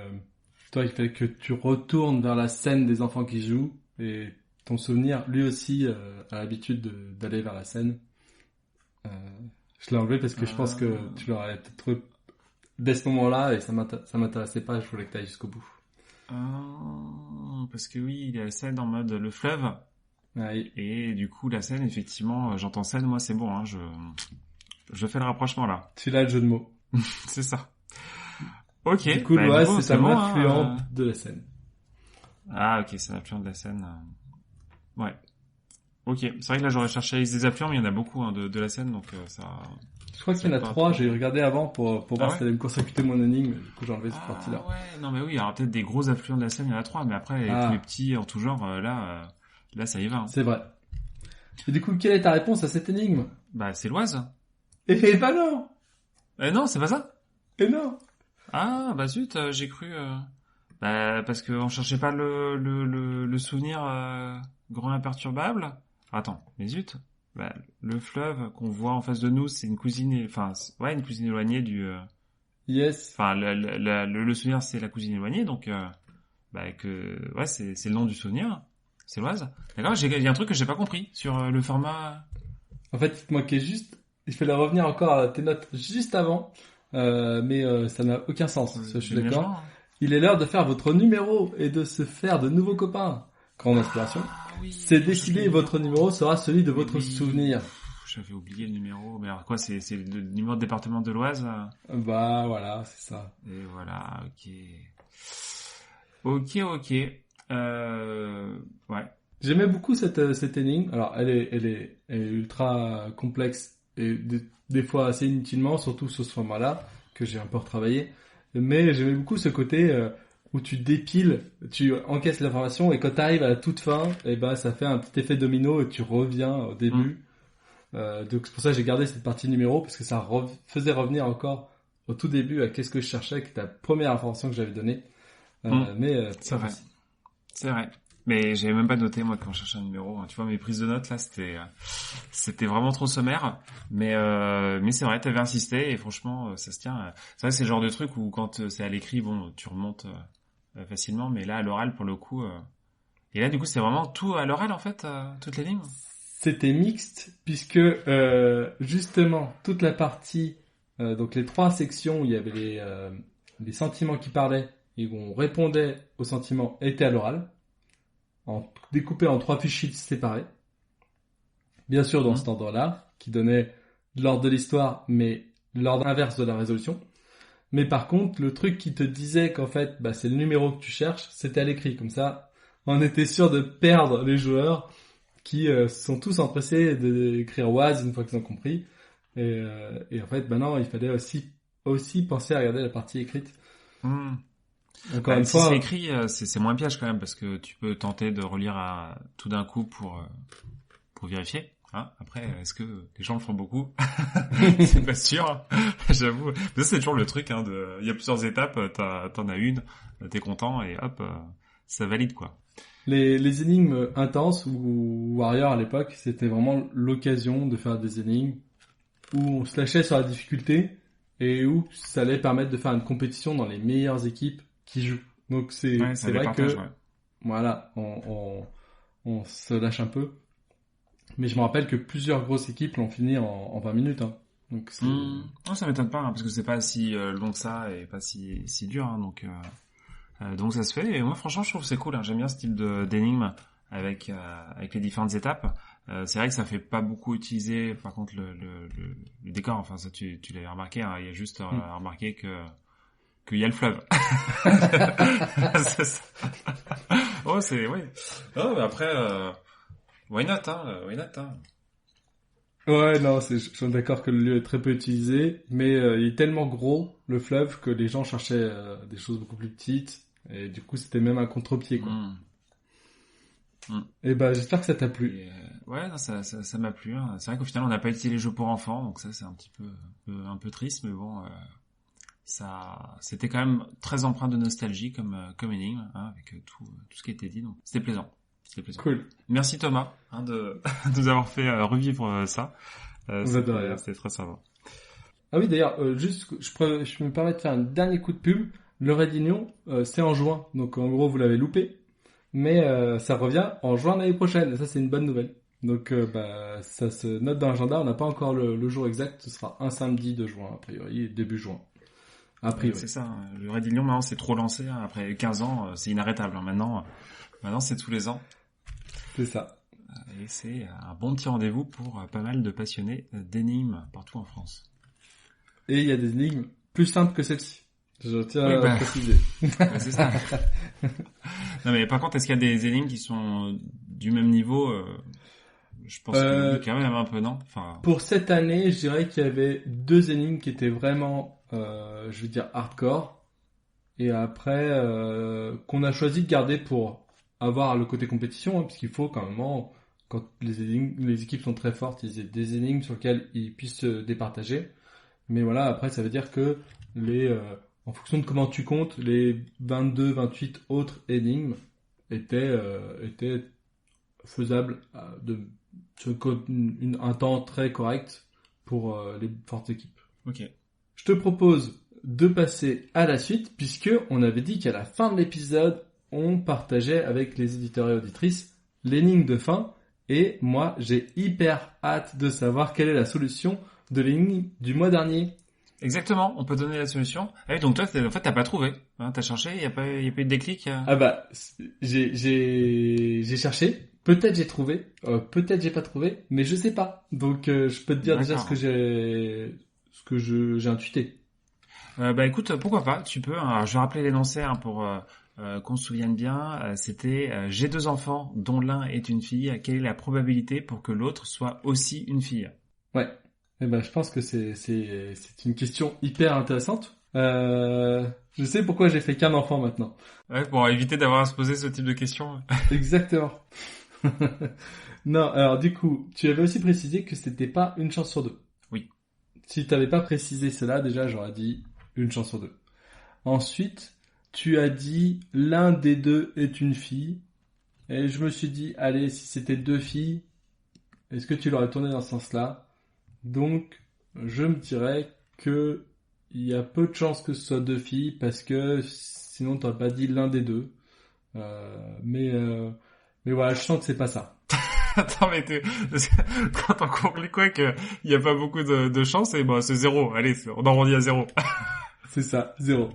toi, il fallait que tu retournes vers la scène des enfants qui jouent, et ton souvenir, lui aussi, a l'habitude d'aller vers la scène. Euh, je l'ai enlevé parce que je pense que tu l'aurais peut-être trouvé dès ce moment-là, et ça m'intéressait pas, je voulais que tu ailles jusqu'au bout.
Parce que oui, il y a la scène en mode le fleuve.
Ouais.
Et du coup, la scène, effectivement, j'entends scène, moi c'est bon, hein, je fais le rapprochement là.
Tu l'as, le jeu de mots.
C'est ça. Ok,
Du coup,
bah du
l'Oise,
coup,
c'est
c'est
un
bon.
affluent de la Seine.
Ah ok, c'est un affluent de la Seine. Ouais. Ok, c'est vrai que là j'aurais cherché des affluents, mais il y en a beaucoup hein, de la Seine, donc ça...
Je crois qu'il
Ça
y en a
va pas
3,
trop.
j'ai regardé avant pour
Ah
voir si
ouais?
t'allais me consécuter mon énigme, du coup j'ai enlevé cette
Ah
partie-là.
ouais, non mais oui, il y aura peut-être des gros affluents de la Seine, il y en a 3, mais après tous les
Ah,
petits en tout genre, là ça y va. Hein.
c'est vrai. Et du coup, quelle est ta réponse à cette énigme?
Bah c'est l'Oise.
Eh ben non!
Non, c'est pas ça.
Et non!
Ah bah zut, j'ai cru... Bah parce qu'on cherchait pas le souvenir grand imperturbable. Attends, mais zut. Bah, le fleuve qu'on voit en face de nous, c'est une cousine, enfin ouais, une cousine éloignée du.
Yes.
Enfin, le souvenir, c'est la cousine éloignée, donc bah que ouais, c'est le nom du souvenir, c'est l'Oise. D'accord, il y a un truc que j'ai pas compris sur le format.
En fait, il te manquait juste, il fallait revenir encore à tes notes juste avant, mais ça n'a aucun sens, ça, je suis d'accord.
Déménagement. Hein.
Il est l'heure de faire votre numéro et de se faire de nouveaux copains. grande inspiration. C'est décidé, votre numéro sera celui de votre souvenir.
J'avais oublié le numéro. Mais alors quoi, c'est le numéro de département de l'Oise?
Bah voilà, c'est ça.
Et voilà, ok. Ouais.
J'aimais beaucoup cette énigme. Alors, elle est ultra complexe et des fois assez inutilement, surtout sur ce format-là, que j'ai un peu retravaillé. Mais j'aimais beaucoup ce côté où tu dépiles, tu encaisses l'information et quand tu arrives à la toute fin, et ben ça fait un petit effet domino et tu reviens au début. Donc c'est pour ça que j'ai gardé cette partie numéro, parce que ça faisait revenir encore au tout début à qu'est-ce que je cherchais, qui était la première information que j'avais donnée.
C'est vrai. C'est vrai. Mais j'avais même pas noté, moi, quand je cherchais un numéro. Tu vois, mes prises de notes, là, c'était vraiment trop sommaire. Mais c'est vrai, t'avais insisté et franchement, ça se tient. C'est vrai que c'est le genre de truc où quand c'est à l'écrit, bon, tu remontes facilement. Mais là, à l'oral, pour le coup... Et là, du coup, c'est vraiment tout à l'oral, en fait, toutes les lignes.
C'était mixte, puisque justement, toute la partie... donc les 3 sections où il y avait les sentiments qui parlaient et où on répondait aux sentiments étaient à l'oral. Découpé en 3 fichiers séparés. Bien sûr, dans cet ordre-là, qui donnait l'ordre de l'histoire, mais l'ordre inverse de la résolution. Mais par contre, le truc qui te disait qu'en fait, bah, c'est le numéro que tu cherches, c'était à l'écrit. Comme ça, on était sûr de perdre les joueurs qui sont tous empressés d'écrire Oise une fois qu'ils ont compris. Et en fait, maintenant, il fallait aussi penser à regarder la partie écrite.
Encore une fois, si c'est écrit, c'est moins piège quand même, parce que tu peux tenter de relire tout d'un coup pour vérifier. Hein. Après, est-ce que les gens le font beaucoup? C'est pas sûr, j'avoue. Mais c'est toujours le truc, hein, il y a plusieurs étapes, t'en as une, t'es content et hop, ça valide quoi.
Les énigmes intenses ou Warrior à l'époque, c'était vraiment l'occasion de faire des énigmes où on se lâchait sur la difficulté et où ça allait permettre de faire une compétition dans les meilleures équipes qui jouent. Donc c'est vrai que voilà, on se lâche un peu. Mais je me rappelle que plusieurs grosses équipes l'ont fini en 20 minutes. Hein. Donc
Non, ça m'étonne pas, hein, parce que c'est pas si long que ça et pas si dur. Hein, donc ça se fait. Et moi, franchement, je trouve que c'est cool. Hein. J'aime bien ce type d'énigme avec les différentes étapes. C'est vrai que ça fait pas beaucoup utiliser. Par contre, le décor, enfin ça, tu l'avais remarqué. Hein, il y a juste à remarquer qu'il y a le fleuve. C'est ça. Oh, oui. Non, mais après, why not, hein.
Ouais, non, je suis d'accord que le lieu est très peu utilisé, mais il est tellement gros, le fleuve, que les gens cherchaient des choses beaucoup plus petites, et du coup, c'était même un contre-pied, quoi. Et bah, j'espère que ça t'a plu.
Ouais, non, ça m'a plu. Hein. C'est vrai qu'au final, on n'a pas utilisé les jeux pour enfants, donc ça, c'est un peu triste, mais bon... c'était quand même très empreint de nostalgie comme énigme, hein, avec tout ce qui a été dit, donc c'était plaisant.
Cool.
Merci Thomas, hein, de nous avoir fait revivre ça. C'était très sympa.
Ah oui, d'ailleurs, juste, je me permets de faire un dernier coup de pub. Le Raid Union, c'est en juin, donc en gros, vous l'avez loupé, mais ça revient en juin l'année prochaine, et ça, c'est une bonne nouvelle. Donc, ça se note dans l'agenda, on n'a pas encore le jour exact, ce sera un samedi de juin, a priori, début juin.
C'est ça, hein. Le Raid Union, maintenant, c'est trop lancé, hein. Après 15 ans, c'est inarrêtable, hein. Maintenant, c'est tous les ans.
C'est ça.
Et c'est un bon petit rendez-vous pour pas mal de passionnés d'énigmes partout en France.
Et il y a des énigmes plus simples que celle-ci. Je tiens à préciser.
C'est ça. Non, mais par contre, est-ce qu'il y a des énigmes qui sont du même niveau? Je pense que quand même un peu, non? Enfin...
Pour cette année, je dirais qu'il y avait 2 énigmes qui étaient vraiment, je veux dire, hardcore. Et après, qu'on a choisi de garder pour avoir le côté compétition, hein, parce qu'il faut quand même, quand les équipes sont très fortes, ils aient des énigmes sur lesquelles ils puissent se départager. Mais voilà, après, ça veut dire que en fonction de comment tu comptes, les 22, 28 autres énigmes étaient faisables un temps très correct pour les fortes équipes.
Ok.
Je te propose de passer à la suite, puisque on avait dit qu'à la fin de l'épisode, on partageait avec les éditeurs et auditrices l'énigme de fin, et moi, j'ai hyper hâte de savoir quelle est la solution de l'énigme du mois dernier.
Exactement, on peut donner la solution. Ah oui, donc toi, en fait, t'as pas trouvé. Hein, t'as cherché, il y a pas eu de déclic.
Ah bah, j'ai cherché. Peut-être j'ai trouvé, peut-être j'ai pas trouvé, mais je sais pas. Donc je peux te dire déjà
D'accord.
j'ai intuité.
Bah écoute, pourquoi pas, tu peux. Alors, je vais rappeler l'énoncé pour qu'on se souvienne bien. C'était j'ai deux enfants dont l'un est une fille. Quelle est la probabilité pour que l'autre soit aussi une fille?
Ouais. Eh ben je pense que c'est une question hyper intéressante. Je sais pourquoi j'ai fait qu'un enfant maintenant.
Ouais, pour éviter d'avoir à se poser ce type de questions.
Exactement. Non, alors du coup, tu avais aussi précisé que c'était pas une chance sur deux.
Oui.
Si t'avais pas précisé cela, déjà j'aurais dit une chance sur deux. Ensuite, tu as dit l'un des deux est une fille. Et je me suis dit, allez, si c'était deux filles, est-ce que tu l'aurais tourné dans ce sens-là? Donc, je me dirais que il y a peu de chances que ce soit deux filles parce que sinon t'aurais pas dit l'un des deux. Euh, mais, euh, mais voilà, je sens que c'est pas ça.
Attends, mais quand on conclut quoi qu'il n'y a pas beaucoup de chance, et bon, c'est zéro. Allez, on arrondit à zéro.
C'est ça, zéro.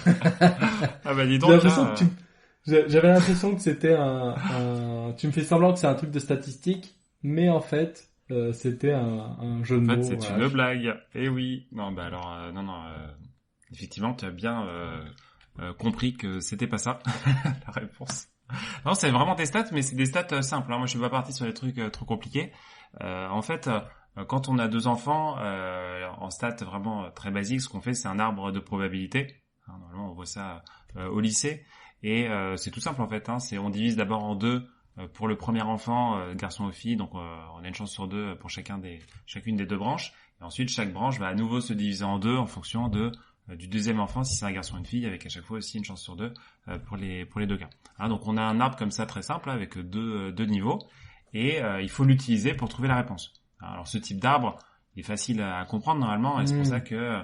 Ah bah dis
J'ai
donc,
l'impression que j'avais l'impression que c'était tu me fais semblant que c'est un truc de statistique, mais en fait, c'était un jeu de
en fait,
mots.
c'est
Voilà.
une blague. Eh oui. Non, bah alors, non. Effectivement, tu as bien compris que c'était pas ça, la réponse. Non, c'est vraiment des stats, mais c'est des stats simples. Hein. Moi, je suis pas parti sur des trucs trop compliqués. En fait, quand on a deux enfants, en stats vraiment très basiques, ce qu'on fait, c'est un arbre de probabilité. Hein, normalement, on voit ça au lycée. Et c'est tout simple, en fait. Hein. On divise d'abord en deux pour le premier enfant, garçon ou fille. Donc, on a une chance sur deux pour chacune des deux branches. Et ensuite, chaque branche va à nouveau se diviser en deux en fonction du deuxième enfant, si c'est un garçon ou une fille, avec à chaque fois aussi une chance sur deux pour les deux cas. Hein, donc on a un arbre comme ça très simple avec deux niveaux et il faut l'utiliser pour trouver la réponse. Alors ce type d'arbre est facile à comprendre normalement et c'est pour ça que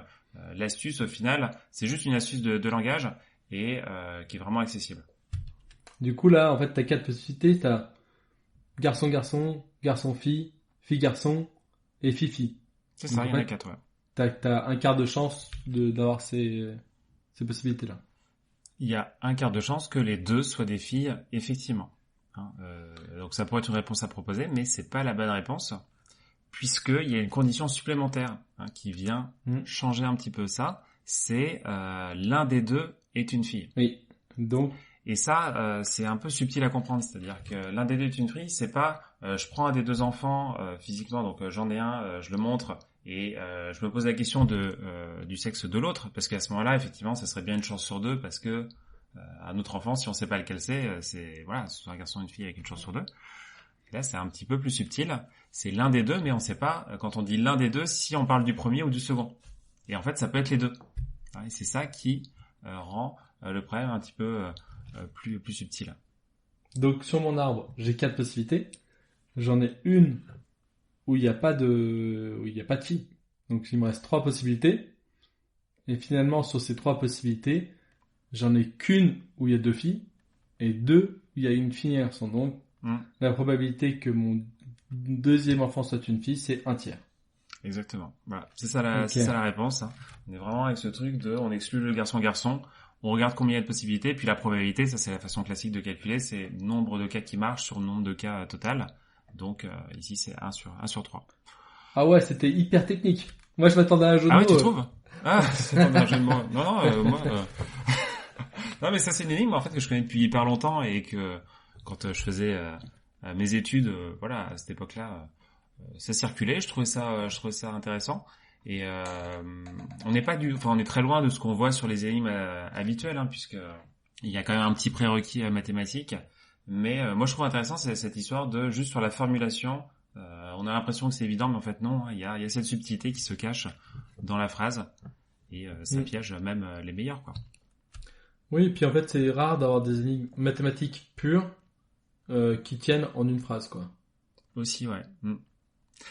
l'astuce au final c'est juste une astuce de langage et qui est vraiment accessible.
Du coup, là, en fait, t'as quatre possibilités. T'as garçon-garçon, garçon-fille, fille-garçon et fille-fille.
C'est
Donc
ça,
en
il y en a
fait,
4. Ouais.
t'as un quart de chance d'avoir ces possibilités-là.
Il y a un quart de chance que les deux soient des filles, effectivement. Hein, donc ça pourrait être une réponse à proposer, mais c'est pas la bonne réponse, puisqu'il y a une condition supplémentaire qui vient changer un petit peu ça. C'est l'un des deux est une fille.
Oui. Donc.
Et ça, c'est un peu subtil à comprendre, c'est-à-dire que l'un des deux est une fille, c'est pas je prends un des deux enfants physiquement, donc j'en ai un, je le montre et je me pose la question du sexe de l'autre, parce qu'à ce moment-là, effectivement, ça serait bien une chance sur deux, parce que un autre enfant, si on sait pas lequel c'est voilà, ce soit un garçon ou une fille avec une chance sur deux. Et là, c'est un petit peu plus subtil, c'est l'un des deux, mais on sait pas quand on dit l'un des deux si on parle du premier ou du second. Et en fait, ça peut être les deux. Et c'est ça qui rend le problème un petit peu plus subtil.
Donc sur mon arbre, j'ai quatre possibilités. J'en ai une où il n'y a pas de fille. Donc il me reste trois possibilités. Et finalement, sur ces trois possibilités, j'en ai qu'une où il y a deux filles et deux où il y a une fille et un garçon. Donc la probabilité que mon deuxième enfant soit une fille, c'est un tiers.
Exactement. Voilà, c'est ça la réponse. Hein. On est vraiment avec ce truc on exclut le garçon. On regarde combien il y a de possibilités, puis la probabilité, ça c'est la façon classique de calculer, c'est le nombre de cas qui marchent sur le nombre de cas total. Donc ici c'est 1 sur 3.
Ah ouais, c'était hyper technique. Moi je m'attendais à un jeu de mots.
Ah ouais, tu trouves Ah, c'est un jeu de mots. Non, moi... non mais ça c'est une énigme en fait que je connais depuis hyper longtemps et que quand je faisais mes études, voilà, à cette époque-là, ça circulait, je trouvais ça intéressant. Et on est très loin de ce qu'on voit sur les énigmes habituelles, puisque il y a quand même un petit prérequis mathématique. Mais moi, je trouve intéressant cette histoire de juste sur la formulation. On a l'impression que c'est évident, mais en fait non. Il y a cette subtilité qui se cache dans la phrase et ça piège même les meilleurs, quoi.
Oui, et puis en fait, c'est rare d'avoir des énigmes mathématiques pures qui tiennent en une phrase, quoi.
Aussi, ouais.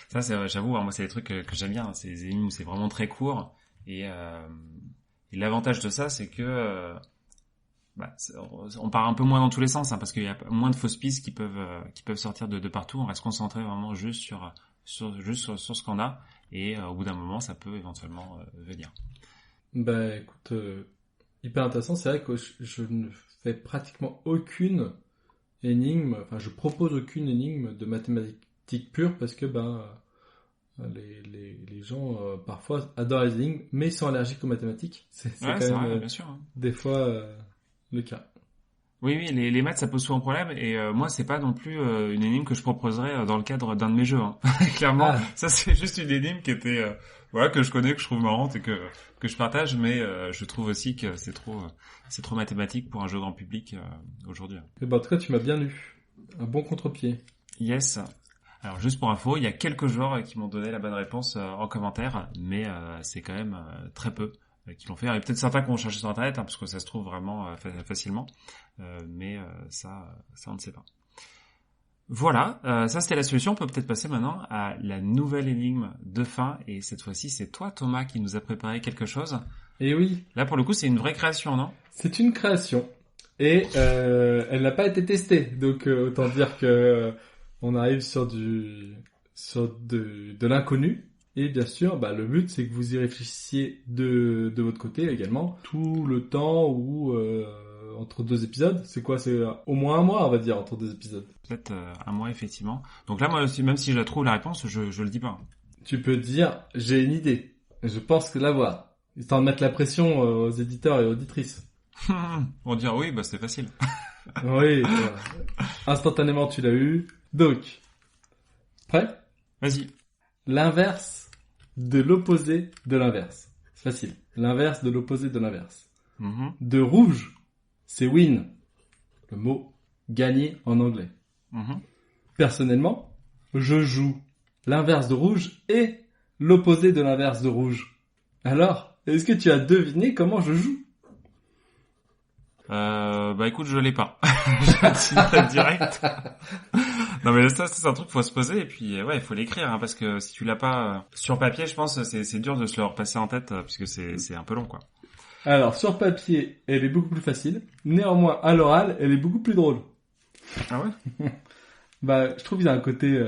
Ça, j'avoue, moi, c'est des trucs que j'aime bien. C'est des énigmes où c'est vraiment très court. Et l'avantage de ça, c'est que on part un peu moins dans tous les sens, parce qu'il y a moins de fausses pistes qui peuvent sortir de partout. On reste concentré vraiment juste juste sur ce qu'on a, et au bout d'un moment, ça peut éventuellement venir.
Bah écoute, hyper intéressant. C'est vrai que je ne fais pratiquement aucune énigme, enfin je propose aucune énigme de mathématiques pures parce que les gens parfois adorent les énigmes, mais ils sont allergiques aux mathématiques. C'est
Ouais,
quand
c'est
même
vrai, bien sûr. Hein.
des fois le cas.
Oui, les maths, ça pose souvent problème, et moi, c'est pas non plus une énigme que je proposerais dans le cadre d'un de mes jeux. Hein. Clairement, ça c'est juste une énigme qui était, que je connais, que je trouve marrante et que je partage, mais je trouve aussi que c'est trop mathématique pour un jeu grand public aujourd'hui.
Et en tout cas, tu m'as bien eu. Un bon contre-pied.
Yes. Alors juste pour info, il y a quelques joueurs qui m'ont donné la bonne réponse en commentaire, mais c'est quand même très peu qui l'ont fait. Il y a peut-être certains qui vont chercher sur internet, parce que ça se trouve vraiment facilement, mais ça on ne sait pas. Voilà, ça c'était la solution. On peut peut-être passer maintenant à la nouvelle énigme de fin, et cette fois-ci c'est toi Thomas qui nous a préparé quelque chose.
Et oui.
Là pour le coup c'est une vraie création, non ?
C'est une création, et elle n'a pas été testée, donc autant dire que on arrive sur de l'inconnu. Et bien sûr, le but, c'est que vous y réfléchissiez de votre côté également, tout le temps où entre deux épisodes. C'est quoi ? C'est au moins un mois, on va dire, entre deux épisodes.
Peut-être un mois, effectivement. Donc là, moi aussi, même si je la trouve la réponse, je le dis pas.
Tu peux dire, j'ai une idée. Je pense que l'avoir. Histoire de mettre la pression aux éditeurs et auditrices.
On dire oui, c'est facile.
Oui, voilà. Instantanément, tu l'as eu. Donc, prêt ?
Vas-y.
L'inverse de l'opposé de l'inverse. C'est facile. L'inverse de l'opposé de l'inverse.
Mm-hmm.
De rouge, c'est win. Le mot gagner en anglais.
Mm-hmm.
Personnellement, je joue l'inverse de rouge et l'opposé de l'inverse de rouge. Alors, est-ce que tu as deviné comment je joue ?
Écoute, je l'ai pas. Je le direct. Non mais ça c'est un truc qu'il faut se poser, et puis il faut l'écrire, hein, parce que si tu l'as pas sur papier, je pense c'est dur de se le repasser en tête, puisque c'est un peu long, quoi.
Alors sur papier, elle est beaucoup plus facile. Néanmoins, à l'oral, elle est beaucoup plus drôle.
Ah ouais ?
Je trouve qu'il y a un côté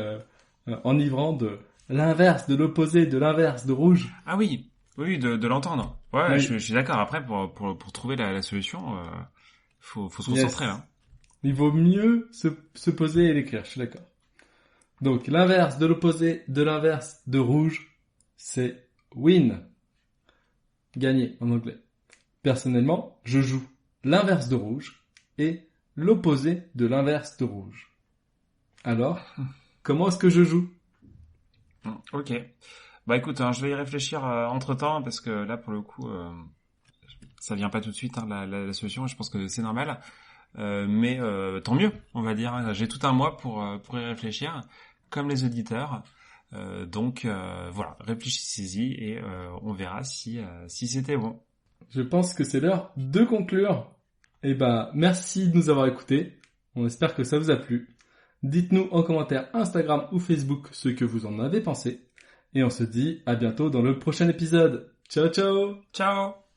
enivrant de l'inverse de l'opposé de l'inverse de rouge.
Ah oui, de l'entendre. Ouais,
oui.
Je suis d'accord. Après, pour trouver la solution, faut se concentrer, là.
Il vaut mieux se poser et l'écrire, je suis d'accord. Donc, l'inverse de l'opposé de l'inverse de rouge, c'est win. Gagner en anglais. Personnellement, je joue l'inverse de rouge et l'opposé de l'inverse de rouge. Alors, comment est-ce que je joue ?
Ok. Écoute, je vais y réfléchir entre-temps, parce que là, pour le coup, ça vient pas tout de suite, hein, la solution, et je pense que c'est normal. Mais tant mieux, on va dire. J'ai tout un mois pour y réfléchir, comme les auditeurs. Donc voilà, réfléchissez-y, et on verra si c'était bon.
Je pense que c'est l'heure de conclure. Merci de nous avoir écoutés. On espère que ça vous a plu. Dites-nous en commentaire Instagram ou Facebook ce que vous en avez pensé. Et on se dit à bientôt dans le prochain épisode. Ciao, ciao!
Ciao!